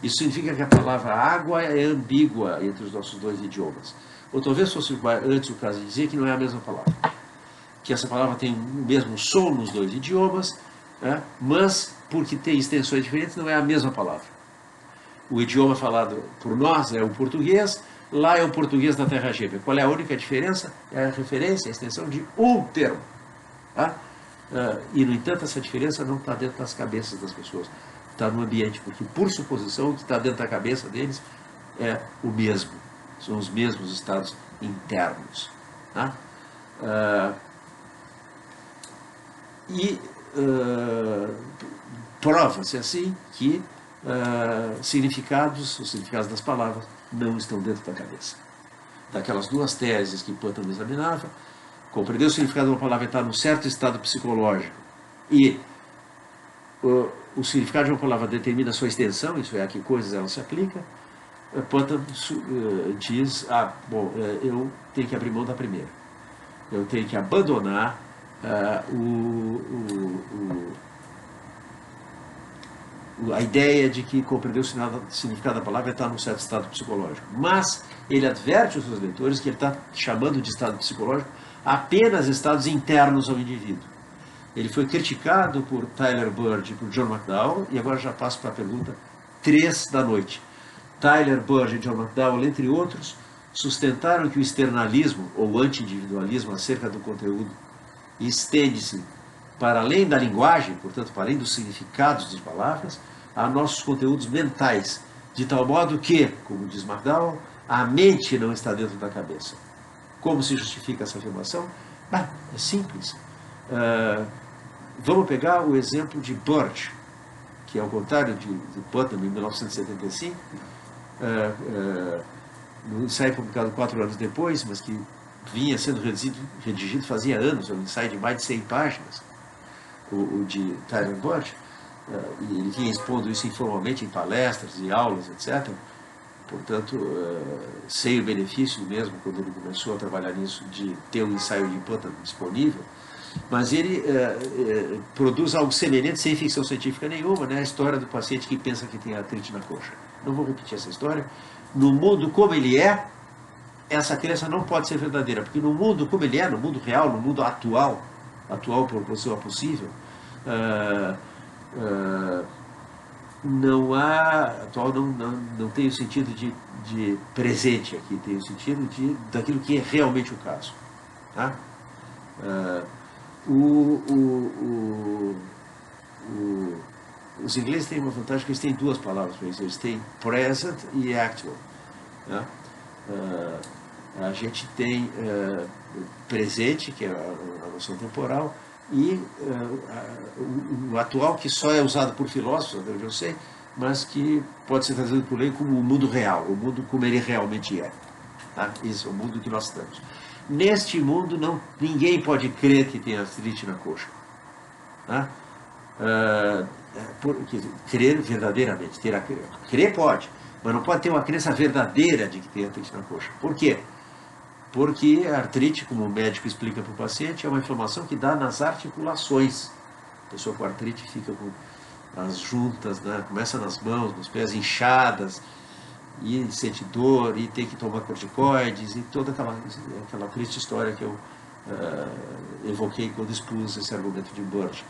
Isso significa que a palavra água é ambígua entre os nossos dois idiomas. Ou talvez fosse antes o caso de dizer que não é a mesma palavra. Que essa palavra tem o mesmo som nos dois idiomas, né, mas, porque tem extensões diferentes, não é a mesma palavra. O idioma falado por nós é o português, lá é o português da Terra Gêmea. Qual é a única diferença? É a referência, a extensão de um termo. Tá? E, no entanto, essa diferença não está dentro das cabeças das pessoas. Está no ambiente, porque, por suposição, o que está dentro da cabeça deles é o mesmo. São os mesmos estados internos. Tá? Prova-se assim que os significados das palavras não estão dentro da cabeça. Daquelas duas teses que Potan examinava, compreender o significado de uma palavra está num certo estado psicológico e o significado de uma palavra determina a sua extensão, isso é, a que coisas ela se aplica. Potan diz, eu tenho que abrir mão da primeira. Eu tenho que abandonar a ideia de que compreender o significado da palavra está num certo estado psicológico. Mas ele adverte os seus leitores que ele está chamando de estado psicológico apenas estados internos ao indivíduo. Ele foi criticado por Tyler Bird e por John McDowell, e agora já passo para a pergunta 3 da noite. Tyler Bird e John McDowell, entre outros, sustentaram que o externalismo, ou anti-individualismo acerca do conteúdo, estende-se para além da linguagem, portanto, para além dos significados das palavras, a nossos conteúdos mentais, de tal modo que, como diz McDowell, a mente não está dentro da cabeça. Como se justifica essa afirmação? É simples. Vamos pegar o exemplo de Bird, que ao contrário de Putnam, em 1975, no ensaio publicado 4 anos depois, mas que vinha sendo redigido fazia anos, um ensaio de mais de 100 páginas, o de Tyler Bird, e ele vinha expondo isso informalmente em palestras e aulas, etc. Portanto, sei o benefício mesmo, quando ele começou a trabalhar nisso, de ter um ensaio de Putnam disponível, mas ele produz algo semelhante, sem ficção científica nenhuma, né? A história do paciente que pensa que tem artrite na coxa. Não vou repetir essa história. No mundo como ele é, essa crença não pode ser verdadeira, porque no mundo como ele é, no mundo real, no mundo atual proporção possível, atual não tem o sentido de presente aqui, tem o sentido daquilo que é realmente o caso. Tá? Os ingleses têm uma vantagem que eles têm duas palavras para isso, eles têm present e actual. Né? A gente tem presente, que é a noção temporal, e o atual, que só é usado por filósofos, até onde eu sei, mas que pode ser trazido por lei como o mundo real, o mundo como ele realmente é. Tá? Esse é o mundo que nós estamos. Neste mundo, ninguém pode crer que tem artrite na coxa. Tá? Crer verdadeiramente. Crer pode, mas não pode ter uma crença verdadeira de que tem artrite na coxa. Por quê? Porque a artrite, como o médico explica para o paciente, é uma inflamação que dá nas articulações. A pessoa com artrite fica com as juntas, né? Começa nas mãos, nos pés inchadas, e sente dor, e tem que tomar corticoides, e toda aquela triste história que eu evoquei quando expus esse argumento de Bird.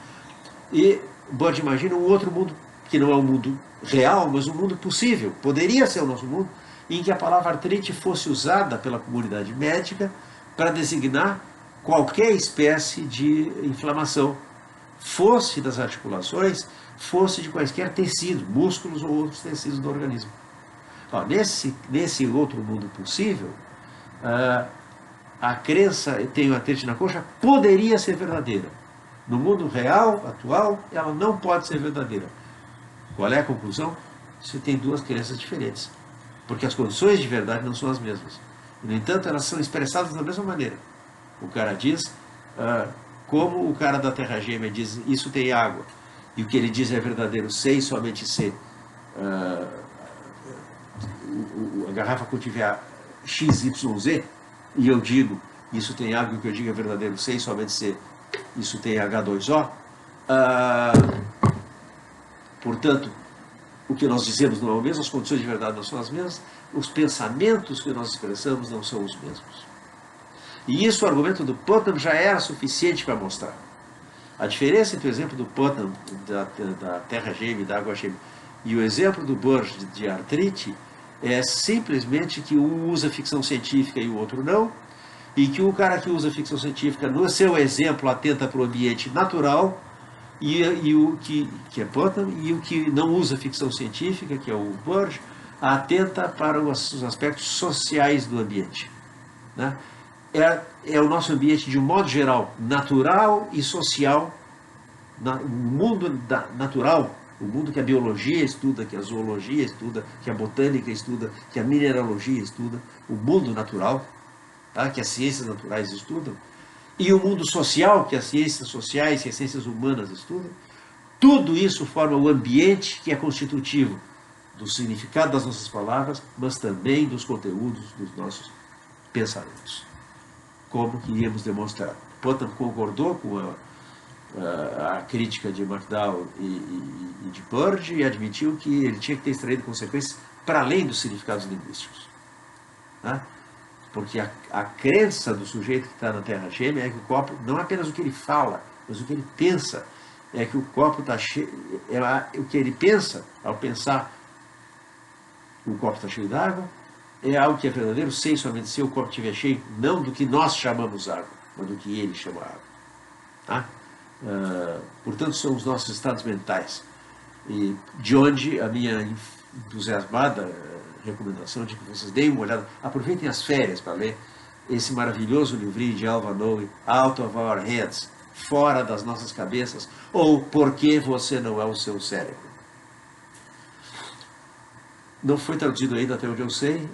E Bird imagina um outro mundo, que não é um mundo real, mas um mundo possível, poderia ser o nosso mundo, em que a palavra artrite fosse usada pela comunidade médica para designar qualquer espécie de inflamação, fosse das articulações, fosse de quaisquer tecidos, músculos ou outros tecidos do organismo. Ó, nesse outro mundo possível, a crença, tenho artrite na coxa, poderia ser verdadeira. No mundo real, atual, ela não pode ser verdadeira. Qual é a conclusão? Você tem duas crenças diferentes. Porque as condições de verdade não são as mesmas. No entanto, elas são expressadas da mesma maneira. O cara diz, como o cara da Terra Gêmea diz, isso tem água. E o que ele diz é verdadeiro, C e somente C. A garrafa contiver XYZ, e eu digo, isso tem água, e o que eu digo é verdadeiro, C e somente C, isso tem H2O. Portanto, o que nós dizemos não é o mesmo, as condições de verdade não são as mesmas, os pensamentos que nós expressamos não são os mesmos. E isso o argumento do Putnam já era suficiente para mostrar. A diferença entre o exemplo do Putnam, da terra gêmea, da água gêmea, e o exemplo do Bird de artrite, é simplesmente que um usa ficção científica e o outro não, e que o cara que usa ficção científica, no seu exemplo, atenta para o ambiente natural, e o que é Putnam, e o que não usa ficção científica, que é o Bird, atenta para os aspectos sociais do ambiente. Né? É o nosso ambiente, de um modo geral, natural e social, o mundo natural, o mundo que a biologia estuda, que a zoologia estuda, que a botânica estuda, que a mineralogia estuda, o mundo natural, tá? Que as ciências naturais estudam, e o mundo social, que as ciências sociais e as ciências humanas estudam, tudo isso forma o ambiente que é constitutivo do significado das nossas palavras, mas também dos conteúdos dos nossos pensamentos. Como que íamos demonstrar? Putnam concordou com a crítica de McDowell e de Bird e admitiu que ele tinha que ter extraído consequências para além dos significados linguísticos. Né? Porque a crença do sujeito que está na Terra Gêmea é que o copo, não é apenas o que ele fala, mas o que ele pensa, é que o copo está cheio, o que ele pensa, ao pensar o copo está cheio d'água, é algo que é verdadeiro, sem somente se o copo estiver cheio, não do que nós chamamos água, mas do que ele chama água. Tá? Portanto, são os nossos estados mentais. E de onde a minha entusiasmada recomendação de que vocês deem uma olhada, aproveitem as férias para ler esse maravilhoso livrinho de Alva Noe, Out of Our Heads, Fora das Nossas Cabeças, ou Por que Você Não É o Seu Cérebro. Não foi traduzido ainda até onde eu sei,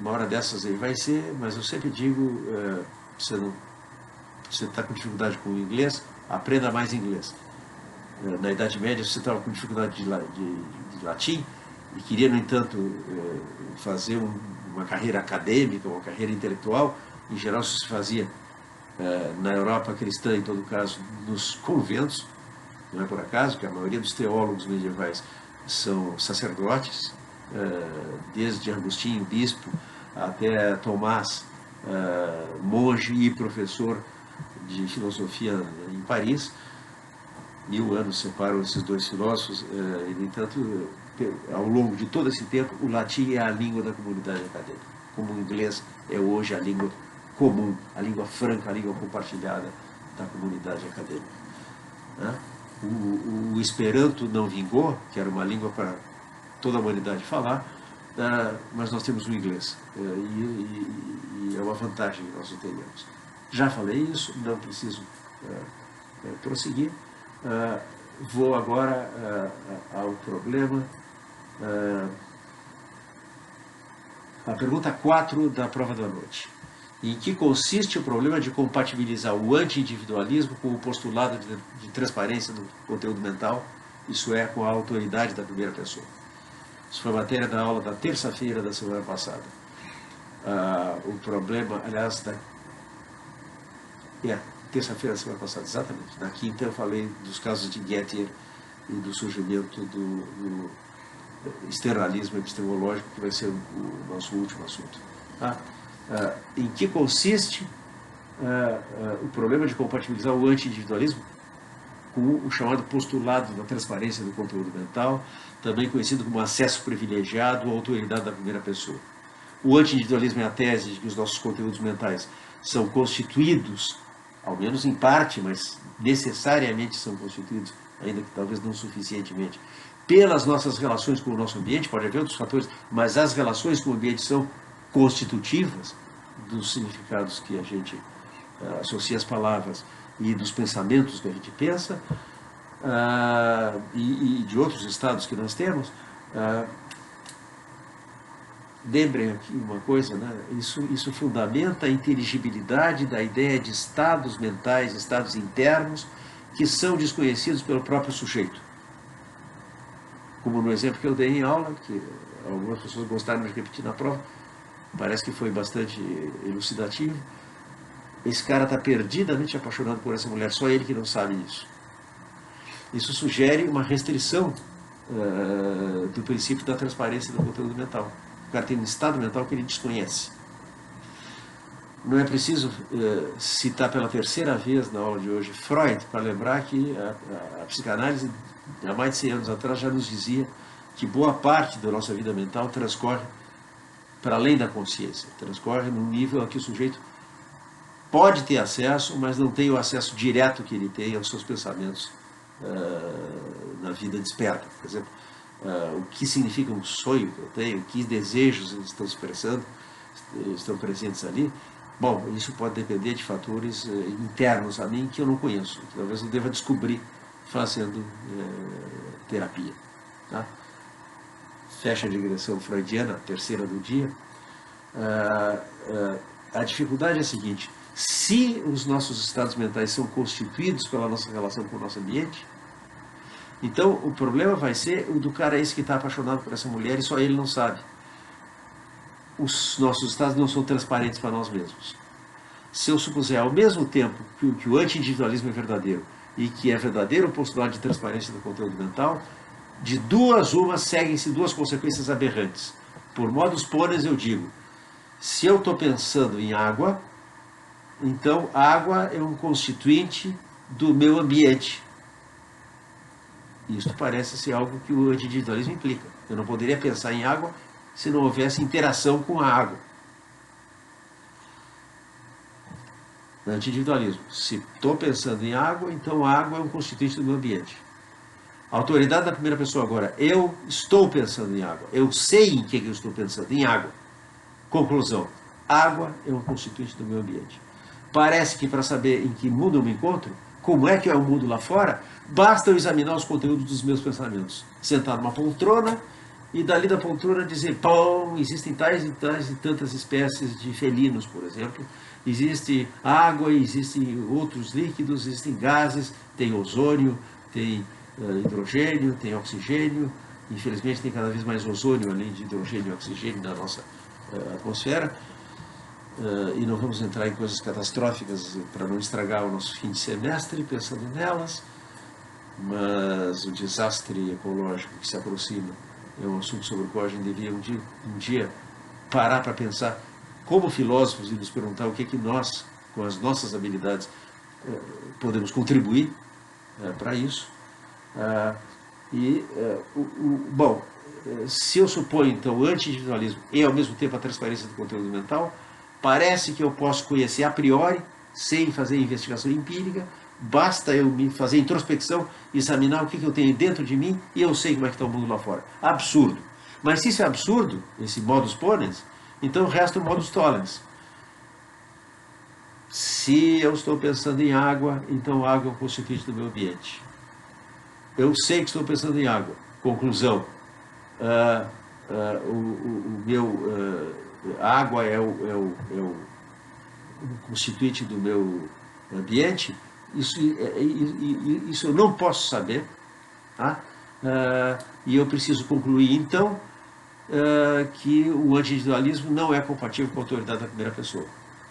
uma hora dessas ele vai ser, mas eu sempre digo, você está com dificuldade com o inglês, aprenda mais inglês. Na Idade Média você estava com dificuldade de latim e queria, no entanto, fazer uma carreira acadêmica, uma carreira intelectual. Em geral isso se fazia na Europa cristã, em todo caso, nos conventos. Não é por acaso que a maioria dos teólogos medievais são sacerdotes, desde Agostinho, bispo, até Tomás, monge e professor de filosofia em Paris. 1000 anos separam esses dois filósofos, e, no entanto, ao longo de todo esse tempo, o latim é a língua da comunidade acadêmica, como o inglês é hoje a língua comum, a língua franca, a língua compartilhada da comunidade acadêmica. Né? O Esperanto não vingou, que era uma língua para toda a humanidade falar, mas nós temos o inglês, e é uma vantagem que nós entendemos. Já falei isso, não preciso prosseguir. Vou agora ao problema. A pergunta 4 da prova da noite. Em que consiste o problema de compatibilizar o anti-individualismo com o postulado de transparência do conteúdo mental, isso é, com a autoridade da primeira pessoa? Isso foi matéria da aula da terça-feira da semana passada. O problema, aliás, terça-feira da semana passada, exatamente. Na quinta eu falei dos casos de Gettier e do surgimento externalismo epistemológico, que vai ser o nosso último assunto. Tá? Em que consiste o problema de compatibilizar o anti-individualismo com o chamado postulado da transparência do conteúdo mental, também conhecido como acesso privilegiado ou autoridade da primeira pessoa. O anti-individualismo é a tese de que os nossos conteúdos mentais são constituídos, ao menos em parte, mas necessariamente são constituídos, ainda que talvez não suficientemente, pelas nossas relações com o nosso ambiente. Pode haver outros fatores, mas as relações com o ambiente são constitutivas dos significados que a gente associa às palavras e dos pensamentos que a gente pensa, e de outros estados que nós temos. Lembrem aqui uma coisa, né? Isso fundamenta a inteligibilidade da ideia de estados mentais, estados internos, que são desconhecidos pelo próprio sujeito. Como no exemplo que eu dei em aula, que algumas pessoas gostaram de repetir na prova, parece que foi bastante elucidativo. Esse cara está perdidamente apaixonado por essa mulher, só ele que não sabe isso. Isso sugere uma restrição do princípio da transparência do conteúdo mental. O cara tem um estado mental que ele desconhece. Não é preciso citar pela terceira vez na aula de hoje Freud para lembrar que a psicanálise, há mais de 100 anos atrás, já nos dizia que boa parte da nossa vida mental transcorre para além da consciência, transcorre num nível a que o sujeito pode ter acesso, mas não tem o acesso direto que ele tem aos seus pensamentos na vida desperta. Por exemplo, o que significa um sonho que eu tenho, que desejos estão expressando, estão presentes ali. Bom, isso pode depender de fatores internos a mim que eu não conheço, que talvez eu deva descobrir fazendo terapia. Tá? Fecha a digressão freudiana, a terceira do dia. A dificuldade é a seguinte: se os nossos estados mentais são constituídos pela nossa relação com o nosso ambiente, então o problema vai ser o do cara esse que está apaixonado por essa mulher e só ele não sabe. Os nossos estados não são transparentes para nós mesmos. Se eu supuser ao mesmo tempo que o anti-individualismo é verdadeiro e que é verdadeiro o postulado de transparência do conteúdo mental, de duas umas seguem-se duas consequências aberrantes. Por modus ponens eu digo, se eu estou pensando em água, então água é um constituinte do meu ambiente. Isso parece ser algo que o anti-individualismo implica. Eu não poderia pensar em água se não houvesse interação com a água. Anti-individualismo. Se estou pensando em água, então a água é um constituinte do meu ambiente. A autoridade da primeira pessoa agora. Eu estou pensando em água. Eu sei em que eu estou pensando. Em água. Conclusão. Água é um constituinte do meu ambiente. Parece que para saber em que mundo eu me encontro, como é que é o mundo lá fora, basta eu examinar os conteúdos dos meus pensamentos. Sentar numa poltrona e dali da poltrona dizer, pão, existem tais e tais e tantas espécies de felinos, por exemplo. Existe água, existem outros líquidos, existem gases, tem ozônio, tem hidrogênio, tem oxigênio. Infelizmente tem cada vez mais ozônio, além de hidrogênio e oxigênio na nossa atmosfera. E não vamos entrar em coisas catastróficas para não estragar o nosso fim de semestre pensando nelas, mas o desastre ecológico que se aproxima é um assunto sobre o qual a gente devia um dia parar para pensar como filósofos e nos perguntar o que é que nós, com as nossas habilidades, podemos contribuir para isso. Bom, se eu suponho então o anti-individualismo e ao mesmo tempo a transparência do conteúdo mental, parece que eu posso conhecer a priori, sem fazer investigação empírica, basta eu me fazer introspecção, examinar o que eu tenho dentro de mim e eu sei como é que está o mundo lá fora. Absurdo. Mas se isso é absurdo, esse modus ponens, então resta o modus tollens. Se eu estou pensando em água, então água é um constituinte do meu ambiente. Eu sei que estou pensando em água. Conclusão. A água é o constituinte do meu ambiente. Isso eu não posso saber, tá? E eu preciso concluir então que o anti-individualismo não é compatível com a autoridade da primeira pessoa.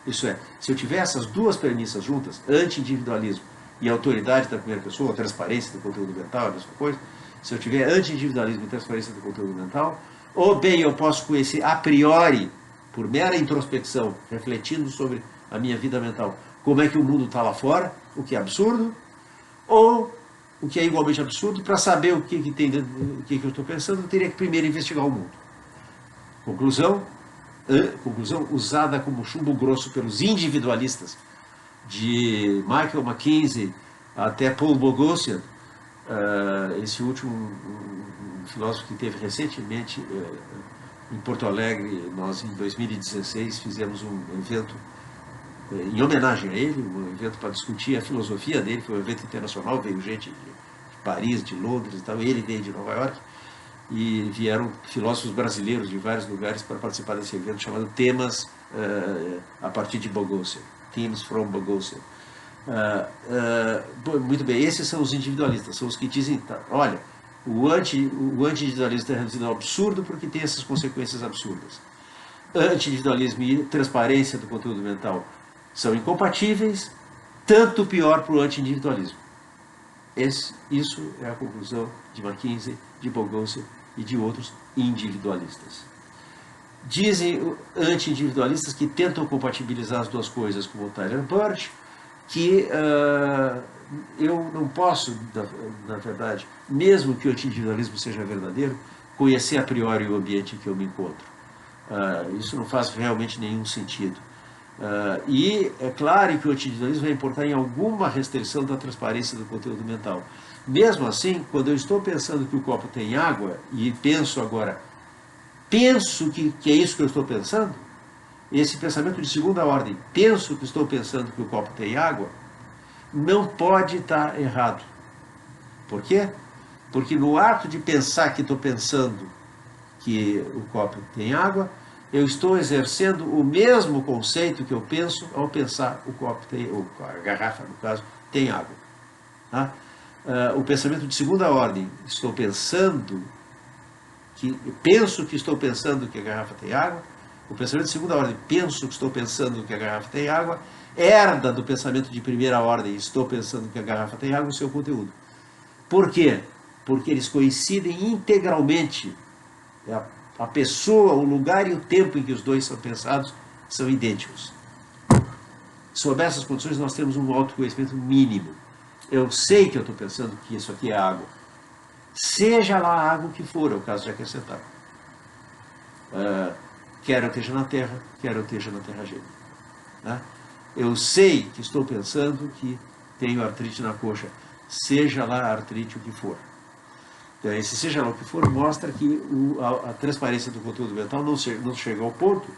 Isso é, se eu tiver essas duas premissas juntas, anti-individualismo e autoridade da primeira pessoa, a transparência do conteúdo mental, a mesma coisa, se eu tiver anti-individualismo e transparência do conteúdo mental, ou bem eu posso conhecer a priori, por mera introspecção, refletindo sobre a minha vida mental, como é que o mundo está lá fora, o que é absurdo, ou o que é igualmente absurdo, para saber o que tem dentro, o que eu estou pensando, eu teria que primeiro investigar o mundo. Conclusão usada como chumbo grosso pelos individualistas, de Michael McKinsey até Paul Boghossian, esse último um filósofo que teve recentemente em Porto Alegre. Nós em 2016 fizemos um evento em homenagem a ele, um evento para discutir a filosofia dele. Foi um evento internacional, veio gente de Paris, de Londres e tal, ele veio de Nova York, e vieram filósofos brasileiros de vários lugares para participar desse evento chamado Temas a partir de Boghossian, Themes from Boghossian. Muito bem, esses são os individualistas, são os que dizem, tá, olha, o anti-individualismo está reduzido ao absurdo porque tem essas consequências absurdas. Anti-individualismo e transparência do conteúdo mental são incompatíveis, tanto pior para o anti-individualismo. Isso é a conclusão de McKinsey, de Boghossian e de outros individualistas. Dizem anti-individualistas que tentam compatibilizar as duas coisas, como o Tyler Birch, que eu não posso, na verdade, mesmo que o anti-individualismo seja verdadeiro, conhecer a priori o ambiente em que eu me encontro. Isso não faz realmente nenhum sentido. E é claro que o anti-individualismo vai importar em alguma restrição da transparência do conteúdo mental. Mesmo assim, quando eu estou pensando que o copo tem água, e penso que é isso que eu estou pensando, esse pensamento de segunda ordem, penso que estou pensando que o copo tem água, não pode estar errado. Por quê? Porque no ato de pensar que estou pensando que o copo tem água, eu estou exercendo o mesmo conceito que eu penso ao pensar o copo tem, ou a garrafa, no caso, tem água. Tá? O pensamento de segunda ordem, penso que estou pensando que a garrafa tem água. O pensamento de segunda ordem, penso que estou pensando que a garrafa tem água, herda do pensamento de primeira ordem, estou pensando que a garrafa tem água, o seu conteúdo. Por quê? Porque eles coincidem integralmente. A pessoa, o lugar e o tempo em que os dois são pensados são idênticos. Sob essas condições, nós temos um autoconhecimento mínimo. Eu sei que eu estou pensando que isso aqui é água. Seja lá a água que for, é o caso de acrescentar. Quer eu esteja na Terra, quer eu esteja na Terra gêmea. Né? Eu sei que estou pensando que tenho artrite na coxa, seja lá a artrite o que for. Então, esse seja lá o que for mostra que a transparência do conteúdo mental não chega ao ponto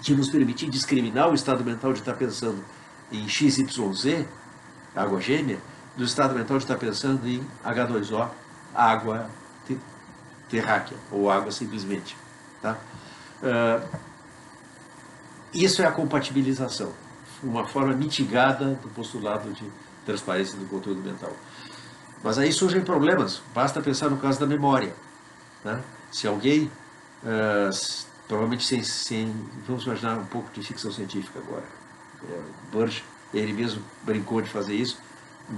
de nos permitir discriminar o estado mental de estar pensando em XYZ, água gêmea, do estado mental de estar pensando em H2O, água terráquea, ou água simplesmente. Tá? Isso é a compatibilização, uma forma mitigada do postulado de transparência do conteúdo mental. Mas aí surgem problemas, basta pensar no caso da memória. Né? Se alguém, provavelmente vamos imaginar um pouco de ficção científica agora. Birch, ele mesmo brincou de fazer isso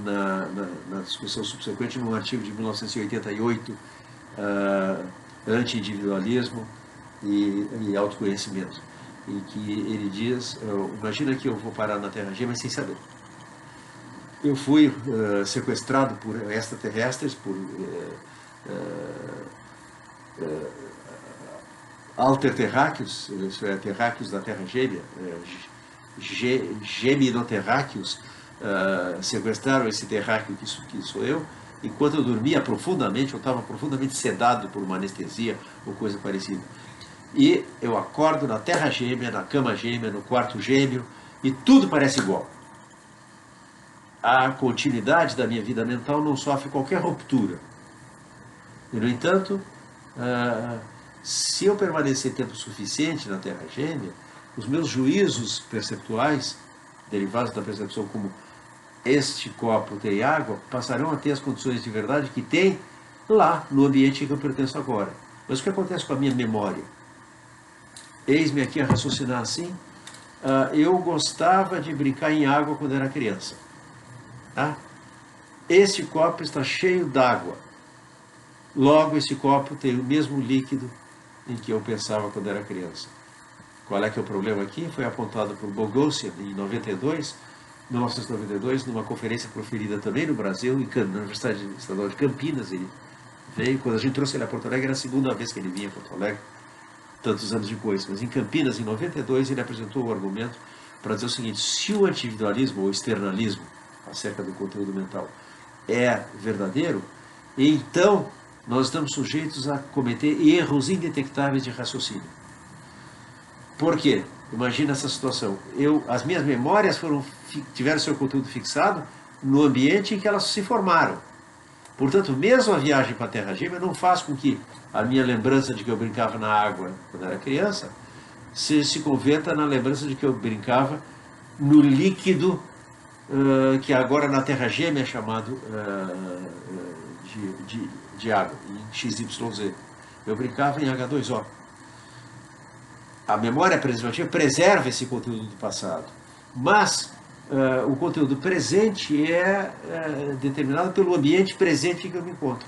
na discussão subsequente, num artigo de 1988, anti-individualismo e autoconhecimento, em que ele diz, imagina que eu vou parar na Terra gêmea sem saber. Eu fui sequestrado por extraterrestres, por alterterráqueos, isso é, terráqueos da Terra gêmea, geminoterráqueos, sequestraram esse terráqueo que sou eu. Enquanto eu dormia profundamente, eu estava profundamente sedado por uma anestesia ou coisa parecida. E eu acordo na Terra gêmea, na cama gêmea, no quarto gêmeo, e tudo parece igual. A continuidade da minha vida mental não sofre qualquer ruptura. E, no entanto, se eu permanecer tempo suficiente na Terra gêmea, os meus juízos perceptuais, derivados da percepção como este copo tem água, passarão a ter as condições de verdade que tem lá no ambiente em que eu pertenço agora. Mas o que acontece com a minha memória? Eis-me aqui a raciocinar assim. Eu gostava de brincar em água quando era criança. Tá? Este copo está cheio d'água. Logo, esse copo tem o mesmo líquido em que eu pensava quando era criança. Qual é que é o problema aqui? Foi apontado por Boghossian em 1992, numa conferência proferida também no Brasil, na Universidade Estadual de Campinas. Ele veio, quando a gente trouxe ele a Porto Alegre, era a segunda vez que ele vinha a Porto Alegre, tantos anos depois. Mas em Campinas, em 92, ele apresentou o argumento para dizer o seguinte: se o anti-individualismo ou externalismo acerca do conteúdo mental é verdadeiro, então nós estamos sujeitos a cometer erros indetectáveis de raciocínio. Por quê? Imagina essa situação. As minhas memórias tiveram seu conteúdo fixado no ambiente em que elas se formaram. Portanto, mesmo a viagem para a Terra Gêmea não faz com que a minha lembrança de que eu brincava na água quando era criança se converta na lembrança de que eu brincava no líquido que agora na Terra Gêmea é chamado de água, em XYZ. Eu brincava em H2O. A memória preservativa preserva esse conteúdo do passado, mas o conteúdo presente é determinado pelo ambiente presente em que eu me encontro.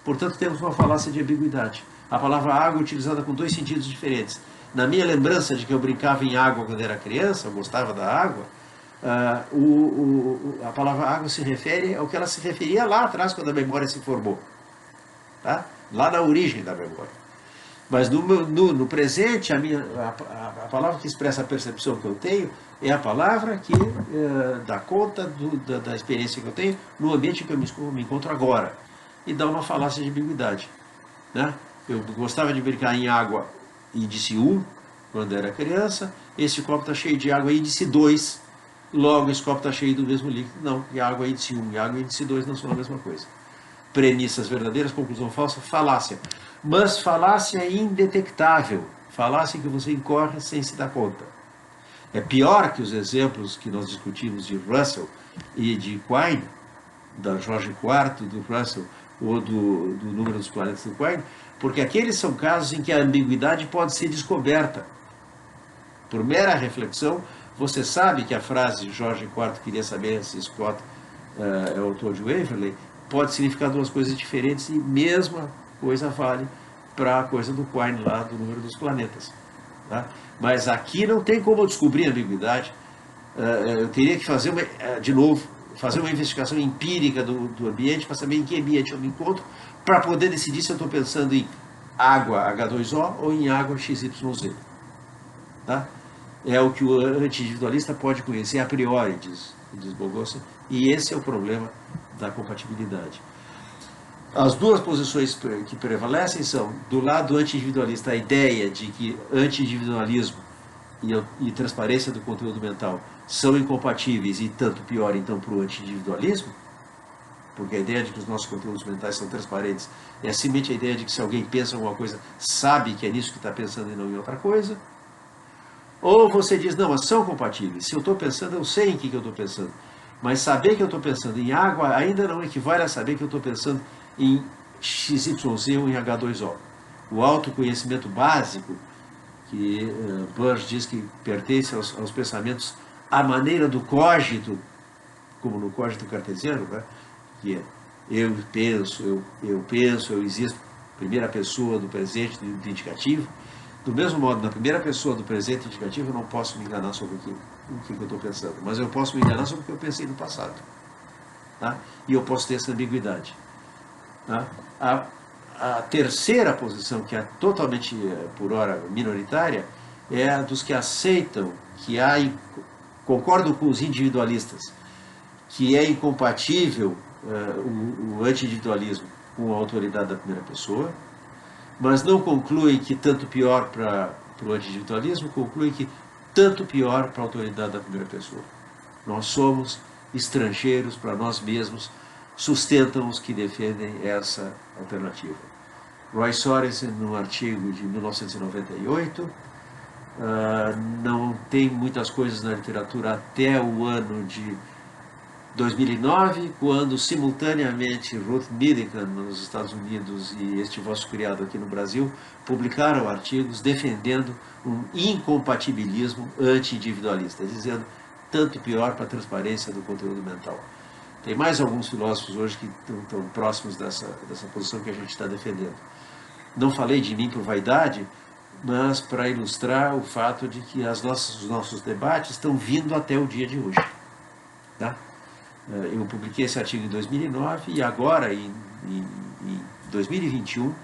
Portanto, temos uma falácia de ambiguidade. A palavra água é utilizada com dois sentidos diferentes. Na minha lembrança de que eu brincava em água quando era criança, eu gostava da água, a palavra água se refere ao que ela se referia lá atrás, quando a memória se formou. Tá? Lá na origem da memória. Mas no presente, a palavra que expressa a percepção que eu tenho é a palavra que dá conta da experiência que eu tenho no ambiente que eu me encontro agora. E dá uma falácia de ambiguidade. Né? Eu gostava de brincar em água índice 1, quando era criança. Esse copo está cheio de água índice 2. Logo, esse copo está cheio do mesmo líquido. Não, e água índice 1 e água índice 2 não são a mesma coisa. Premissas verdadeiras, conclusão falsa, falácia. Mas falácia indetectável, falácia que você incorre sem se dar conta. É pior que os exemplos que nós discutimos de Russell e de Quine, da Jorge IV, do Russell, ou do número dos planetas do Quine, porque aqueles são casos em que a ambiguidade pode ser descoberta. Por mera reflexão, você sabe que a frase Jorge IV queria saber se Scott é o autor de Waverley, pode significar duas coisas diferentes e mesma coisa vale para a coisa do Quine lá, do número dos planetas. Tá? Mas aqui não tem como eu descobrir a ambiguidade. Eu teria que fazer, de novo, fazer uma investigação empírica do ambiente para saber em que ambiente eu me encontro, para poder decidir se eu estou pensando em água H2O ou em água XYZ. Tá? É o que o anti-individualista pode conhecer a priori, diz Boghossian, e esse é o problema da compatibilidade. As duas posições que prevalecem são, do lado anti-individualista, a ideia de que anti-individualismo e transparência do conteúdo mental são incompatíveis e tanto pior então para o anti-individualismo, porque a ideia de que os nossos conteúdos mentais são transparentes é simplesmente a ideia de que se alguém pensa alguma coisa, sabe que é nisso que está pensando e não em outra coisa. Ou você diz, não, mas são compatíveis. Se eu estou pensando, eu sei em que eu estou pensando. Mas saber que eu estou pensando em água ainda não equivale a saber que eu estou pensando em XYZ ou em H2O. O autoconhecimento básico, que Burge diz que pertence aos pensamentos à maneira do cogito, como no cogito cartesiano, né? Que é eu penso, eu existo, primeira pessoa do presente, do indicativo. Do mesmo modo, na primeira pessoa do presente indicativo, eu não posso me enganar sobre o que eu estou pensando, mas eu posso me enganar sobre o que eu pensei no passado. Tá? E eu posso ter essa ambiguidade. Tá? A terceira posição, que é totalmente, por hora, minoritária, é a dos que aceitam que concordam com os individualistas, que é incompatível o anti-individualismo com a autoridade da primeira pessoa, mas não concluem que tanto pior para o anti-individualismo, concluem que tanto pior para a autoridade da primeira pessoa. Nós somos estrangeiros para nós mesmos, sustentam os que defendem essa alternativa. Roy Sorensen, num artigo de 1998, não tem muitas coisas na literatura até o ano de 2009, quando simultaneamente Ruth Millikan, nos Estados Unidos, e este vosso criado aqui no Brasil, publicaram artigos defendendo um incompatibilismo anti-individualista, dizendo tanto pior para a transparência do conteúdo mental. Tem mais alguns filósofos hoje que estão próximos dessa posição que a gente está defendendo. Não falei de mim por vaidade, mas para ilustrar o fato de que os nossos debates estão vindo até o dia de hoje. Tá? Eu publiquei esse artigo em 2009 e agora, em 2021,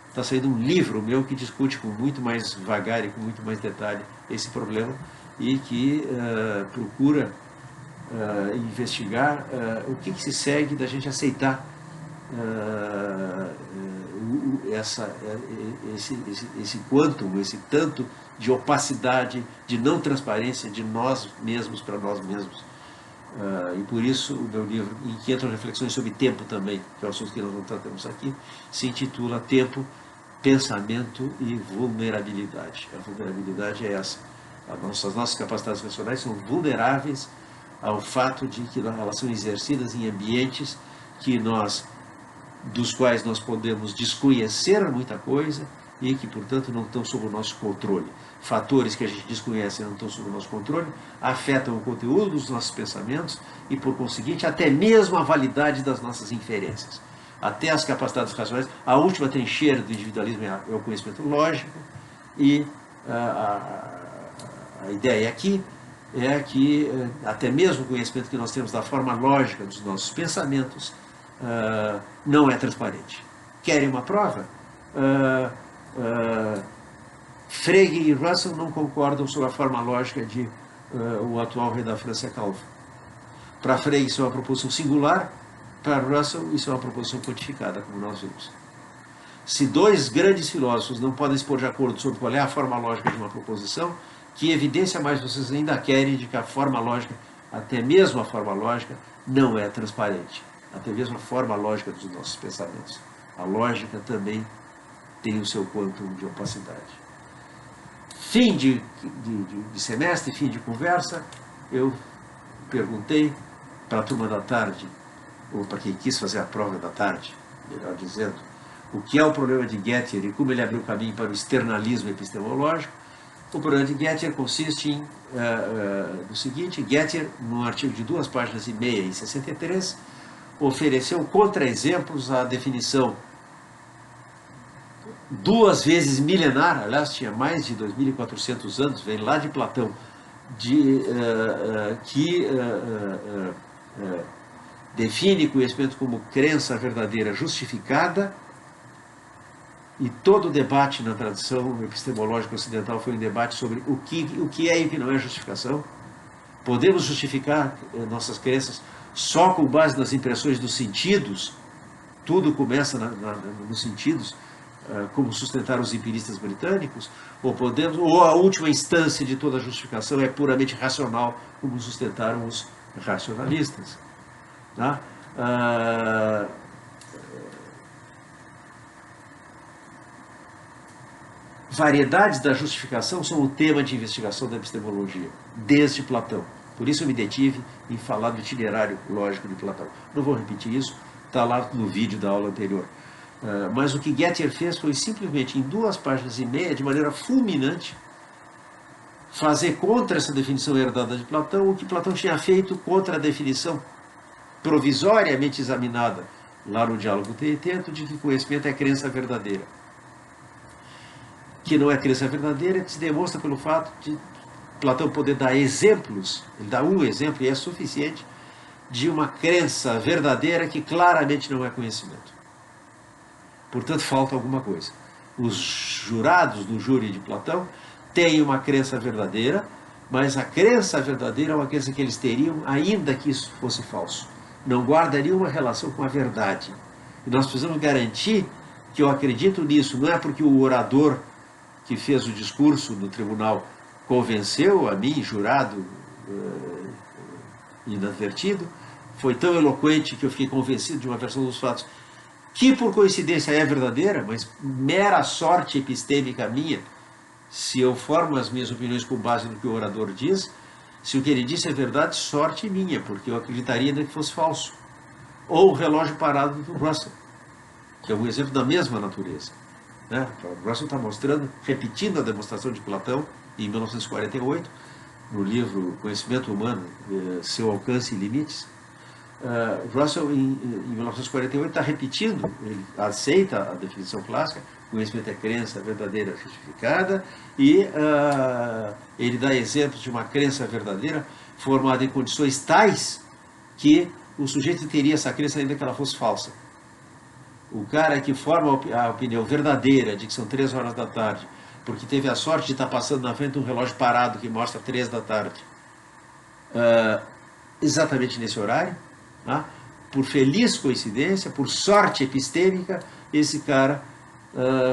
está saindo um livro meu que discute com muito mais vagar e com muito mais detalhe esse problema e que procura investigar o que se segue da gente aceitar esse quantum, esse tanto de opacidade, de não transparência de nós mesmos para nós mesmos. E por isso o meu livro, em que entram reflexões sobre tempo também, que é o assunto que nós não tratamos aqui, se intitula Tempo, Pensamento e Vulnerabilidade. A vulnerabilidade é essa. As nossas capacidades racionais são vulneráveis ao fato de que elas são exercidas em ambientes dos quais nós podemos desconhecer muita coisa e que, portanto, não estão sob o nosso controle. Fatores que a gente desconhece e não estão sob o nosso controle afetam o conteúdo dos nossos pensamentos e, por conseguinte, até mesmo a validade das nossas inferências. Até as capacidades racionais. A última trincheira do individualismo é o conhecimento lógico e a ideia aqui é que até mesmo o conhecimento que nós temos da forma lógica dos nossos pensamentos não é transparente. Querem uma prova? Frege e Russell não concordam sobre a forma lógica de o atual rei da França é calvo. Para Frege isso é uma proposição singular, para Russell isso é uma proposição quantificada, como nós vimos. Se dois grandes filósofos não podem se pôr de acordo sobre qual é a forma lógica de uma proposição, que evidência mais vocês ainda querem de que a forma lógica, até mesmo a forma lógica, não é transparente? Até mesmo a forma lógica dos nossos pensamentos. A lógica também tem o seu quantum de opacidade. Fim de semestre, fim de conversa, eu perguntei para a turma da tarde, ou para quem quis fazer a prova da tarde, melhor dizendo, o que é o problema de Gettier e como ele abriu caminho para o externalismo epistemológico. O problema de Gettier consiste no seguinte: Gettier, num artigo de 2 páginas e meia, em 63, ofereceu contra-exemplos à definição 2 vezes milenar, aliás, tinha mais de 2.400 anos, vem lá de Platão, que define conhecimento como crença verdadeira justificada, e todo o debate na tradição epistemológica ocidental foi um debate sobre o que é e o que não é justificação. Podemos justificar nossas crenças só com base nas impressões dos sentidos? Tudo começa nos sentidos, como sustentaram os empiristas britânicos? Ou a última instância de toda a justificação é puramente racional, como sustentaram os racionalistas? Tá? Variedades da justificação são o tema de investigação da epistemologia, desde Platão. Por isso eu me detive em falar do itinerário lógico de Platão. Não vou repetir isso, está lá no vídeo da aula anterior. Mas o que Gettier fez foi simplesmente, em 2 páginas e meia, de maneira fulminante, fazer contra essa definição herdada de Platão o que Platão tinha feito contra a definição provisoriamente examinada lá no Diálogo Teeteto de que conhecimento é crença verdadeira. Que não é crença verdadeira, que se demonstra pelo fato de Platão poder dar exemplos, ele dá um exemplo e é suficiente, de uma crença verdadeira que claramente não é conhecimento. Portanto, falta alguma coisa. Os jurados do júri de Platão têm uma crença verdadeira, mas a crença verdadeira é uma crença que eles teriam ainda que isso fosse falso. Não guarda nenhuma relação com a verdade. E nós precisamos garantir que eu acredito nisso, não é porque o orador que fez o discurso no tribunal convenceu a mim, jurado inadvertido, foi tão eloquente que eu fiquei convencido de uma versão dos fatos que por coincidência é verdadeira, mas mera sorte epistêmica minha, se eu formo as minhas opiniões com base no que o orador diz, se o que ele disse é verdade, sorte minha, porque eu acreditaria ainda que fosse falso. Ou o relógio parado do Russell, que é um exemplo da mesma natureza. O Russell está mostrando, repetindo a demonstração de Platão, em 1948, no livro Conhecimento Humano, Seu Alcance e Limites, Russell, em 1948, está repetindo, ele aceita a definição clássica, conhecimento é crença verdadeira justificada, e ele dá exemplos de uma crença verdadeira formada em condições tais que o sujeito teria essa crença ainda que ela fosse falsa. O cara que forma a opinião verdadeira de que são 3 horas da tarde, porque teve a sorte de estar passando na frente de um relógio parado que mostra 3 da tarde, exatamente nesse horário, tá? Por feliz coincidência, por sorte epistêmica, esse cara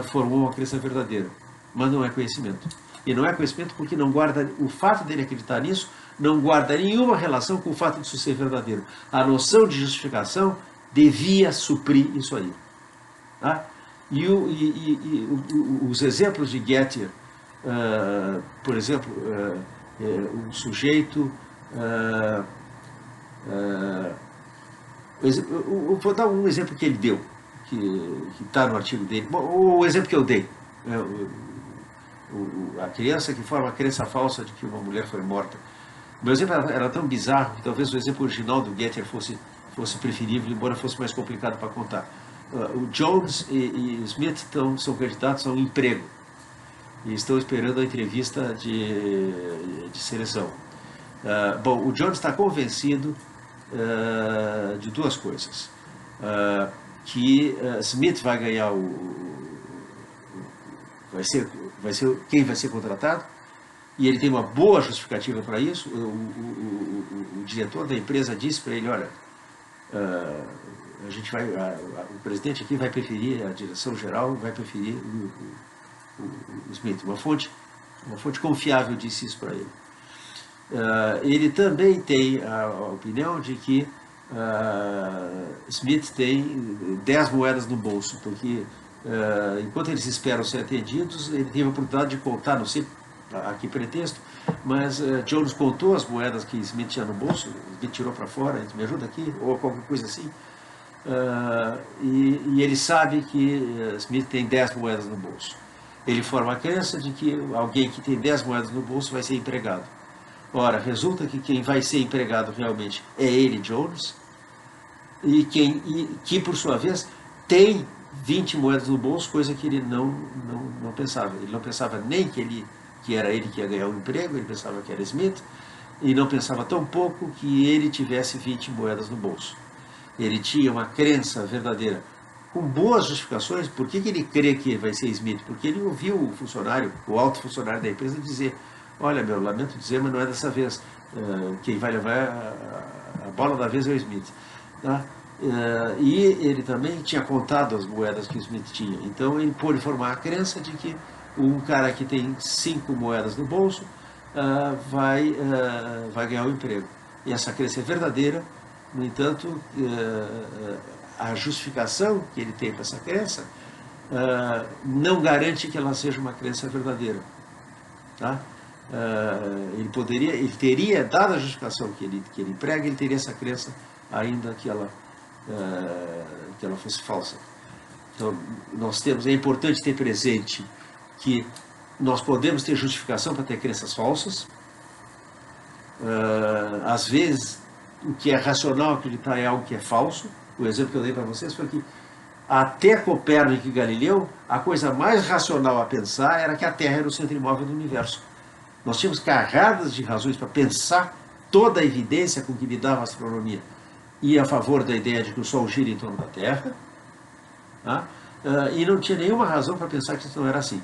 formou uma crença verdadeira. Mas não é conhecimento. E não é conhecimento porque não guarda, o fato dele acreditar nisso não guarda nenhuma relação com o fato de isso ser verdadeiro. A noção de justificação devia suprir isso aí. Tá? E os exemplos de Gettier, por exemplo, o sujeito... vou dar um exemplo que ele deu, que está no artigo dele. O exemplo que eu dei. A criança que forma a crença falsa de que uma mulher foi morta. O meu exemplo era tão bizarro que talvez o exemplo original do Gettier fosse preferível, embora fosse mais complicado para contar. O Jones e Smith são candidatos a um emprego e estão esperando a entrevista de seleção. Bom, o Jones está convencido de 2 coisas. Que Smith vai ganhar vai ser quem vai ser contratado, e ele tem uma boa justificativa para isso. O diretor da empresa disse para ele: olha, a gente o presidente aqui vai preferir, a direção geral vai preferir o Smith. Uma fonte confiável disse isso para ele. Ele também tem a opinião de que Smith tem 10 moedas no bolso, porque enquanto eles esperam ser atendidos, ele teve a oportunidade de contar, não sei a que pretexto, mas Jones contou as moedas que Smith tinha no bolso. Smith tirou para fora: me ajuda aqui, ou qualquer coisa assim. E ele sabe que Smith tem 10 moedas no bolso. Ele forma a crença de que alguém que tem 10 moedas no bolso vai ser empregado. Ora, resulta que quem vai ser empregado realmente é ele, Jones, e que por sua vez tem 20 moedas no bolso, coisa que ele não pensava. Ele não pensava nem que era ele que ia ganhar o emprego, ele pensava que era Smith, e não pensava tão pouco que ele tivesse 20 moedas no bolso. Ele tinha uma crença verdadeira, com boas justificações. Por que ele crê que vai ser Smith? Porque ele ouviu o alto funcionário da empresa dizer: olha, meu, lamento dizer, mas não é dessa vez. Quem vai levar a bola da vez é o Smith. Tá? E ele também tinha contado as moedas que o Smith tinha. Então ele pôde formar a crença de que um cara que tem 5 moedas no bolso vai ganhar o emprego. E essa crença é verdadeira. No entanto, a justificação que ele tem para essa crença não garante que ela seja uma crença verdadeira. Tá? Ele teria, dada a justificação que ele prega, ele teria essa crença ainda que ela fosse falsa. Então, é importante ter presente que nós podemos ter justificação para ter crenças falsas. Às vezes, o que é racional acreditar é algo que é falso. O exemplo que eu dei para vocês foi que até Copérnico e Galileu, a coisa mais racional a pensar era que a Terra era o centro imóvel do universo. Nós tínhamos carradas de razões para pensar. Toda a evidência com que lidava a astronomia ia a favor da ideia de que o Sol gira em torno da Terra, tá? E não tinha nenhuma razão para pensar que isso não era assim.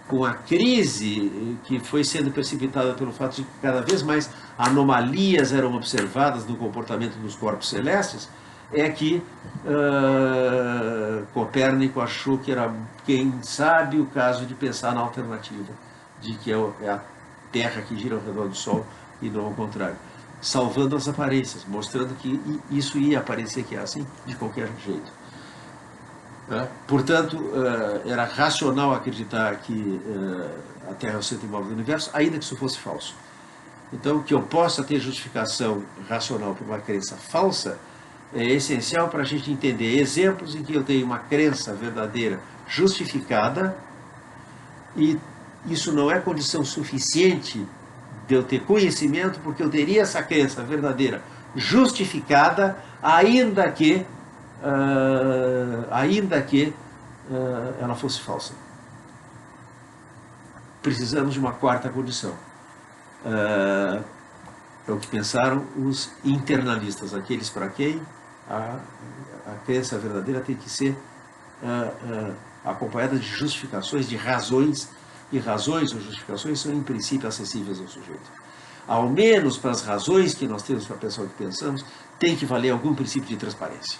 Com a crise que foi sendo precipitada pelo fato de que cada vez mais anomalias eram observadas no comportamento dos corpos celestes, é que Copérnico achou que era, quem sabe, o caso de pensar na alternativa, de que é a Terra que gira ao redor do Sol e não ao contrário, salvando as aparências, mostrando que isso ia aparecer que é assim de qualquer jeito. Portanto, era racional acreditar que a Terra é o centro imóvel do universo, ainda que isso fosse falso. Então, que eu possa ter justificação racional para uma crença falsa é essencial para a gente entender exemplos em que eu tenho uma crença verdadeira justificada, e isso não é condição suficiente de eu ter conhecimento, porque eu teria essa crença verdadeira justificada, ainda que ela fosse falsa. Precisamos de uma quarta condição. É o que pensaram os internalistas, aqueles para quem a crença verdadeira tem que ser acompanhada de justificações, de razões, e razões ou justificações são em princípio acessíveis ao sujeito. Ao menos para as razões que nós temos para pensar o que pensamos, tem que valer algum princípio de transparência.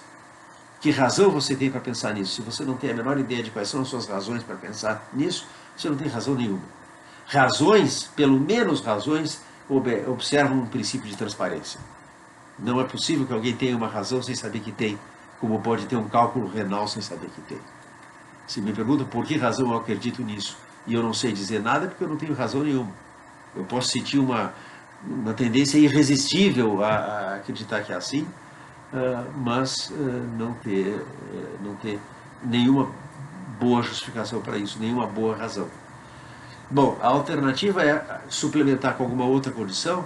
Que razão você tem para pensar nisso? Se você não tem a menor ideia de quais são as suas razões para pensar nisso, você não tem razão nenhuma. Razões, pelo menos razões, observam um princípio de transparência. Não é possível que alguém tenha uma razão sem saber que tem, como pode ter um cálculo renal sem saber que tem. Se me perguntam por que razão eu acredito nisso e eu não sei dizer nada, é porque eu não tenho razão nenhuma. Eu posso sentir uma tendência irresistível a acreditar que é assim, mas não ter nenhuma boa justificação para isso, nenhuma boa razão. Bom, a alternativa é suplementar com alguma outra condição.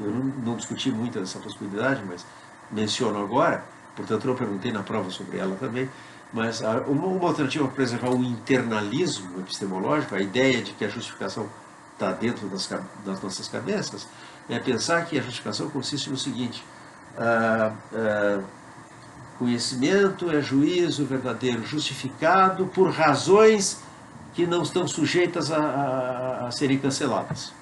Eu não discuti muito essa possibilidade, mas menciono agora, portanto não perguntei na prova sobre ela também, mas uma alternativa para preservar o internalismo epistemológico, a ideia de que a justificação está dentro das nossas cabeças, é pensar que a justificação consiste no seguinte: conhecimento é juízo verdadeiro justificado por razões que não estão sujeitas a serem canceladas.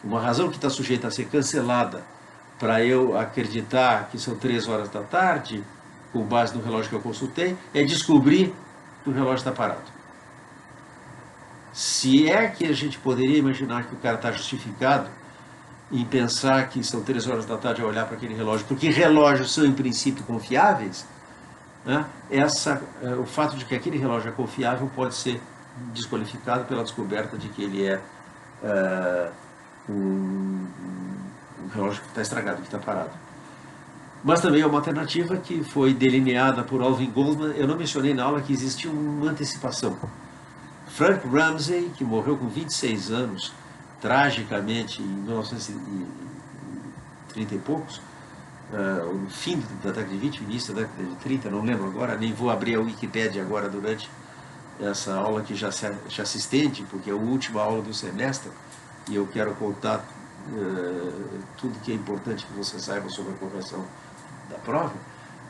Uma razão que está sujeita a ser cancelada para eu acreditar que são 3 horas da tarde, com base no relógio que eu consultei, é descobrir que o relógio está parado. Se é que a gente poderia imaginar que o cara está justificado em pensar que são 3 horas da tarde a olhar para aquele relógio, porque relógios são em princípio confiáveis, né? O fato de que aquele relógio é confiável pode ser desqualificado pela descoberta de que ele é um relógio que está estragado, que está parado. Mas também é uma alternativa que foi delineada por Alvin Goldman. Eu não mencionei na aula que existia uma antecipação. Frank Ramsey, que morreu com 26 anos, tragicamente, em 1930 e poucos, no fim da década de 20, início da década de 30, não lembro agora, nem vou abrir a Wikipédia agora durante essa aula que já se estende, porque é a última aula do semestre, e eu quero contar tudo que é importante que você saiba sobre a correção da prova.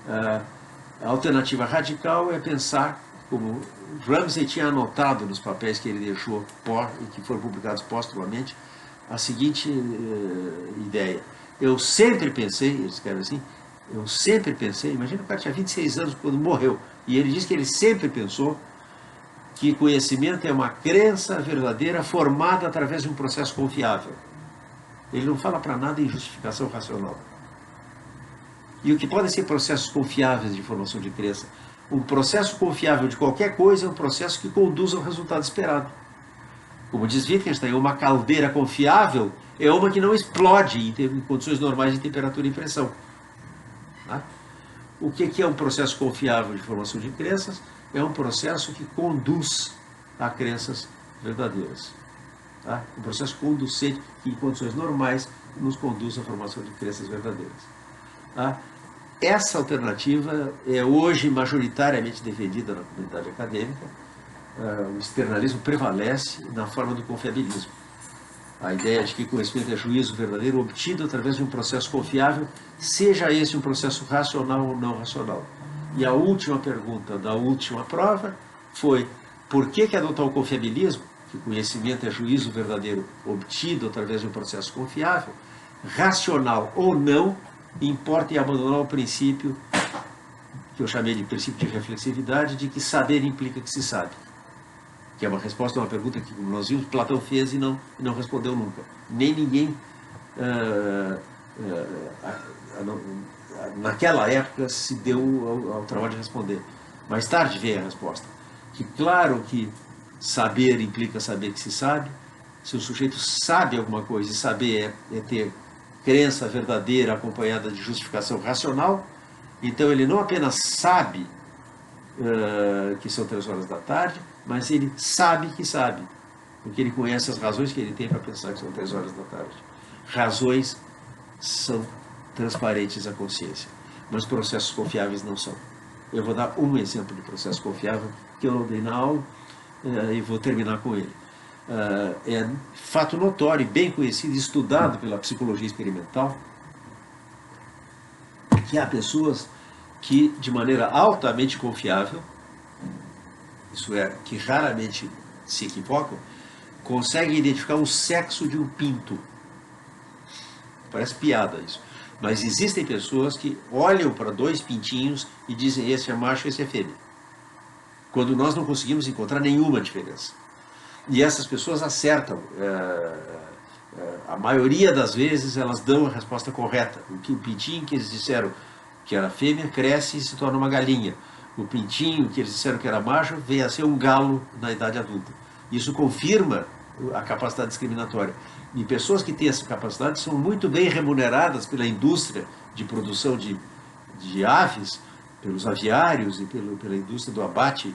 A alternativa radical é pensar, como Ramsey tinha anotado nos papéis que ele deixou e que foram publicados póstumamente, a seguinte ideia: eu sempre pensei, ele escreve assim, eu sempre pensei, imagina o cara tinha 26 anos quando morreu, e ele diz que ele sempre pensou que conhecimento é uma crença verdadeira formada através de um processo confiável. Ele não fala para nada em justificação racional. E o que podem ser processos confiáveis de formação de crença? Um processo confiável de qualquer coisa é um processo que conduz ao resultado esperado. Como diz Wittgenstein, uma caldeira confiável é uma que não explode em condições normais de temperatura e pressão. Tá? O que é um processo confiável de formação de crenças? É um processo que conduz a crenças verdadeiras. Tá? Um processo conducente que, em condições normais, nos conduz à formação de crenças verdadeiras. Tá? Essa alternativa é hoje majoritariamente defendida na comunidade acadêmica. O externalismo prevalece na forma do confiabilismo. A ideia de que conhecimento é juízo verdadeiro obtido através de um processo confiável, seja esse um processo racional ou não racional. E a última pergunta da última prova foi: por que adotar o confiabilismo, que conhecimento é juízo verdadeiro obtido através de um processo confiável, racional ou não, importa em abandonar o princípio que eu chamei de princípio de reflexividade, de que saber implica que se sabe. Que é uma resposta a uma pergunta que, como nós vimos, Platão fez e não respondeu nunca. Nem ninguém, naquela época, se deu ao trabalho de responder. Mais tarde veio a resposta. Que claro que saber implica saber que se sabe. Se o sujeito sabe alguma coisa, e saber é ter crença verdadeira acompanhada de justificação racional, então ele não apenas sabe que são 3 horas da tarde, mas ele sabe que sabe, porque ele conhece as razões que ele tem para pensar que são 3 horas da tarde. razões são transparentes à consciência, mas processos confiáveis não são. Eu vou dar um exemplo de processo confiável que eu não dei na aula e vou terminar com ele. É fato notório, bem conhecido, estudado pela psicologia experimental, que há pessoas que, de maneira altamente confiável, isso é, que raramente se equivocam, conseguem identificar o sexo de um pinto. Parece piada isso. Mas existem pessoas que olham para dois pintinhos e dizem esse é macho, esse é fêmea. Quando nós não conseguimos encontrar nenhuma diferença. E essas pessoas acertam. A maioria das vezes elas dão a resposta correta. O pintinho que eles disseram que era fêmea cresce e se torna uma galinha. O pintinho que eles disseram que era macho vem a ser um galo na idade adulta. Isso confirma a capacidade discriminatória. E pessoas que têm essa capacidade são muito bem remuneradas pela indústria de produção de aves, pelos aviários e pela indústria do abate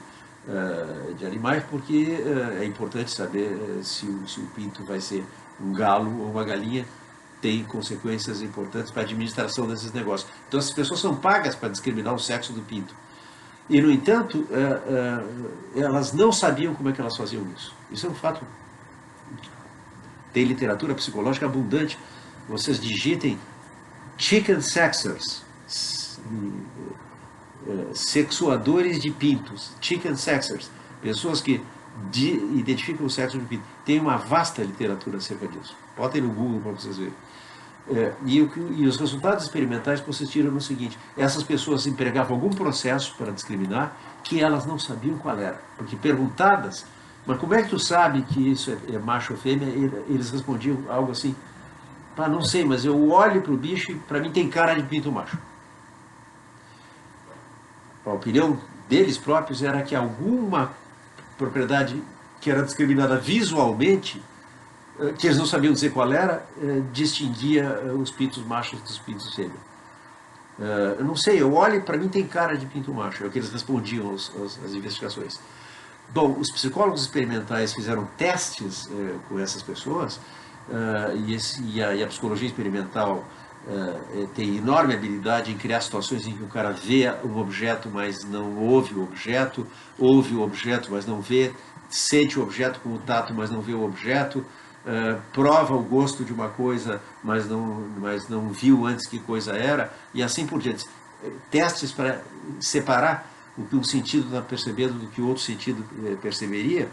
de animais, porque é importante saber se o pinto vai ser um galo ou uma galinha, tem consequências importantes para a administração desses negócios. Então, essas pessoas são pagas para discriminar o sexo do pinto. E, no entanto, elas não sabiam como é que elas faziam isso. Isso é um fato. Tem literatura psicológica abundante. Vocês digitem chicken sexers, sexuadores de pintos, chicken sexers, pessoas que identificam o sexo de pinto. Tem uma vasta literatura acerca disso. Botem no Google para vocês verem. E os resultados experimentais consistiram no seguinte: essas pessoas empregavam algum processo para discriminar que elas não sabiam qual era, porque perguntadas, mas como é que tu sabe que isso é macho ou fêmea? Eles respondiam algo assim: não sei, mas eu olho para o bicho e para mim tem cara de pinto macho. A opinião deles próprios era que alguma propriedade que era discriminada visualmente, que eles não sabiam dizer qual era, distinguia os pintos machos dos pintos fêmeas. Eu não sei, eu olho e para mim tem cara de pinto macho, é o que eles respondiam às investigações. Bom, os psicólogos experimentais fizeram testes com essas pessoas, e a psicologia experimental tem enorme habilidade em criar situações em que o cara vê um objeto, mas não ouve o objeto, ouve o objeto, mas não vê, sente o objeto com o tato, mas não vê o objeto, prova o gosto de uma coisa, mas não viu antes que coisa era, e assim por diante. Testes para separar o que um sentido está percebendo do que o outro sentido perceberia,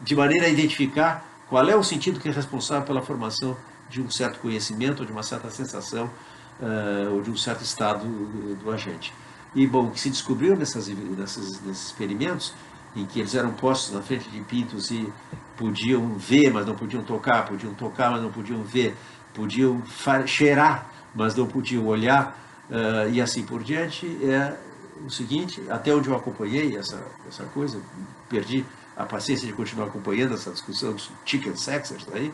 de maneira a identificar qual é o sentido que é responsável pela formação de um certo conhecimento, ou de uma certa sensação, ou de um certo estado do agente. E, bom, o que se descobriu nesses experimentos, em que eles eram postos na frente de pintos e podiam ver, mas não podiam tocar, mas não podiam ver, podiam cheirar, mas não podiam olhar, e assim por diante, é o seguinte: até onde eu acompanhei essa coisa, perdi a paciência de continuar acompanhando essa discussão dos chicken sexers aí,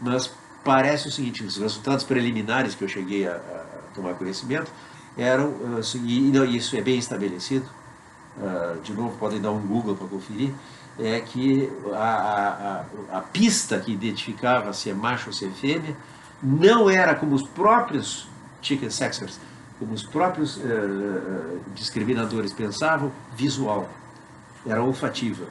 mas parece o seguinte: os resultados preliminares que eu cheguei a tomar conhecimento eram, e isso é bem estabelecido, de novo podem dar um Google para conferir, é que a pista que identificava se é macho ou se é fêmea não era como os próprios chicken sexers, como os próprios discriminadores pensavam, visual, era olfativa.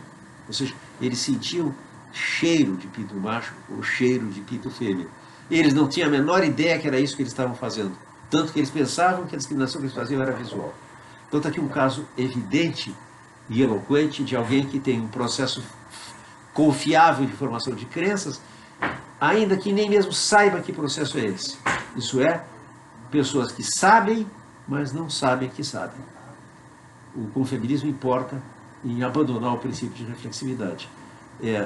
Ou seja, eles sentiam cheiro de pinto macho ou cheiro de pinto fêmea. Eles não tinham a menor ideia que era isso que eles estavam fazendo, tanto que eles pensavam que a discriminação que eles faziam era visual. Então está aqui um caso evidente e eloquente de alguém que tem um processo confiável de formação de crenças, ainda que nem mesmo saiba que processo é esse. Isso é, pessoas que sabem, mas não sabem que sabem. O confiabilismo importa em abandonar o princípio de reflexividade.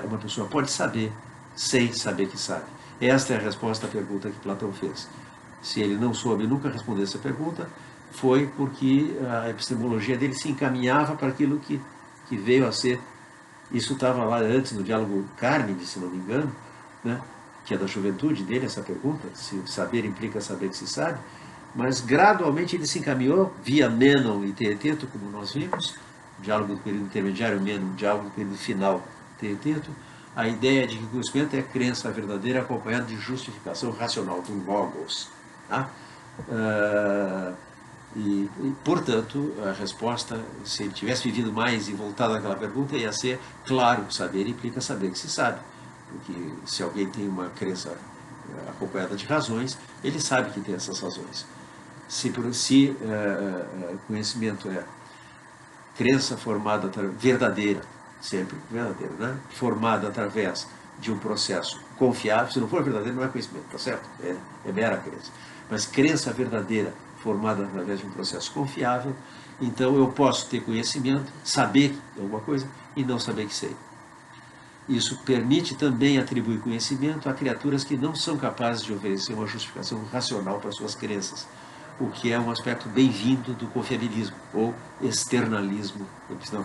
Uma pessoa pode saber sem saber que sabe. Esta é a resposta à pergunta que Platão fez. Se ele não soube nunca responder essa pergunta, foi porque a epistemologia dele se encaminhava para aquilo que veio a ser. Isso estava lá antes no diálogo Carmen, se não me engano, né? Que é da juventude dele, essa pergunta, se saber implica saber que se sabe, mas gradualmente ele se encaminhou via Menon e Teeteto, como nós vimos, o diálogo do período intermediário Menon, o diálogo do período final Teeteto, a ideia de que o conhecimento é crença verdadeira acompanhada de justificação racional, do logos. Tá? Portanto, a resposta, se ele tivesse vivido mais e voltado àquela pergunta, ia ser, claro, saber implica saber que se sabe. Porque se alguém tem uma crença acompanhada de razões, ele sabe que tem essas razões. Se conhecimento é crença formada, verdadeira, sempre verdadeira, né? Formada através de um processo confiável, se não for verdadeiro não é conhecimento, tá certo? É mera crença. Mas crença verdadeira formada através de um processo confiável, então eu posso ter conhecimento, saber alguma coisa e não saber que sei. Isso permite também atribuir conhecimento a criaturas que não são capazes de oferecer uma justificação racional para suas crenças, o que é um aspecto bem-vindo do confiabilismo, ou externalismo.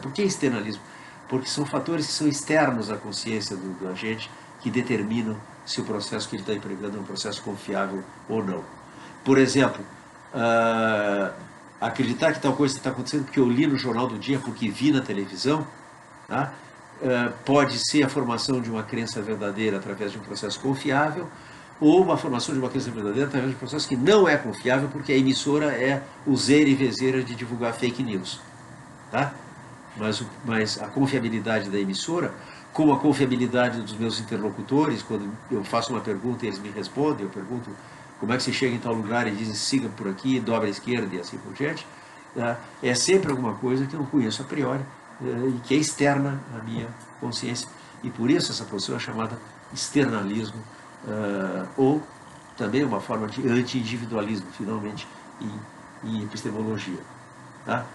Por que externalismo? Porque são fatores que são externos à consciência do agente que determinam se o processo que ele está empregando é um processo confiável ou não. Por exemplo, acreditar que tal coisa está acontecendo porque eu li no jornal do dia, porque vi na televisão, tá? Pode ser a formação de uma crença verdadeira através de um processo confiável, ou uma formação de uma crença verdadeira através de um processo que não é confiável, porque a emissora é useira e vezeira de divulgar fake news. Tá? Mas a confiabilidade da emissora, como a confiabilidade dos meus interlocutores, quando eu faço uma pergunta e eles me respondem, eu pergunto como é que você chega em tal lugar e dizem siga por aqui, dobra à esquerda e assim por diante, é sempre alguma coisa que eu não conheço a priori e que é externa à minha consciência. E por isso essa posição é chamada externalismo, ou também uma forma de anti-individualismo, finalmente, em epistemologia. Tá?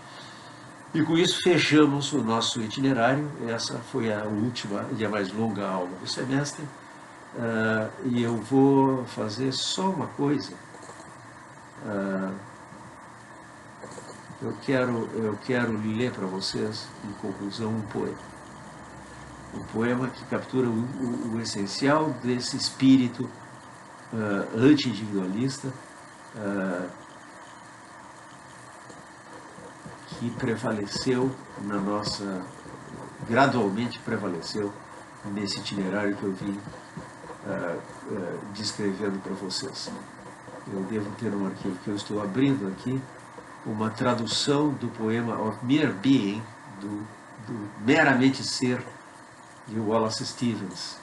E com isso fechamos o nosso itinerário. Essa foi a última e a mais longa aula do semestre. E eu vou fazer só uma coisa. Eu quero ler para vocês, em conclusão, um poema. Um poema que captura o essencial desse espírito anti-individualista que prevaleceu gradualmente prevaleceu nesse itinerário que eu vim descrevendo para vocês. Eu devo ter um arquivo que eu estou abrindo aqui, uma tradução do poema Of Mere Being, do meramente ser, de Wallace Stevens.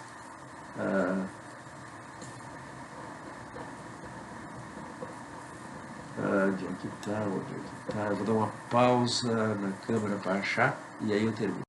Onde é que está? Eu vou dar uma pausa na câmera para achar e aí eu termino.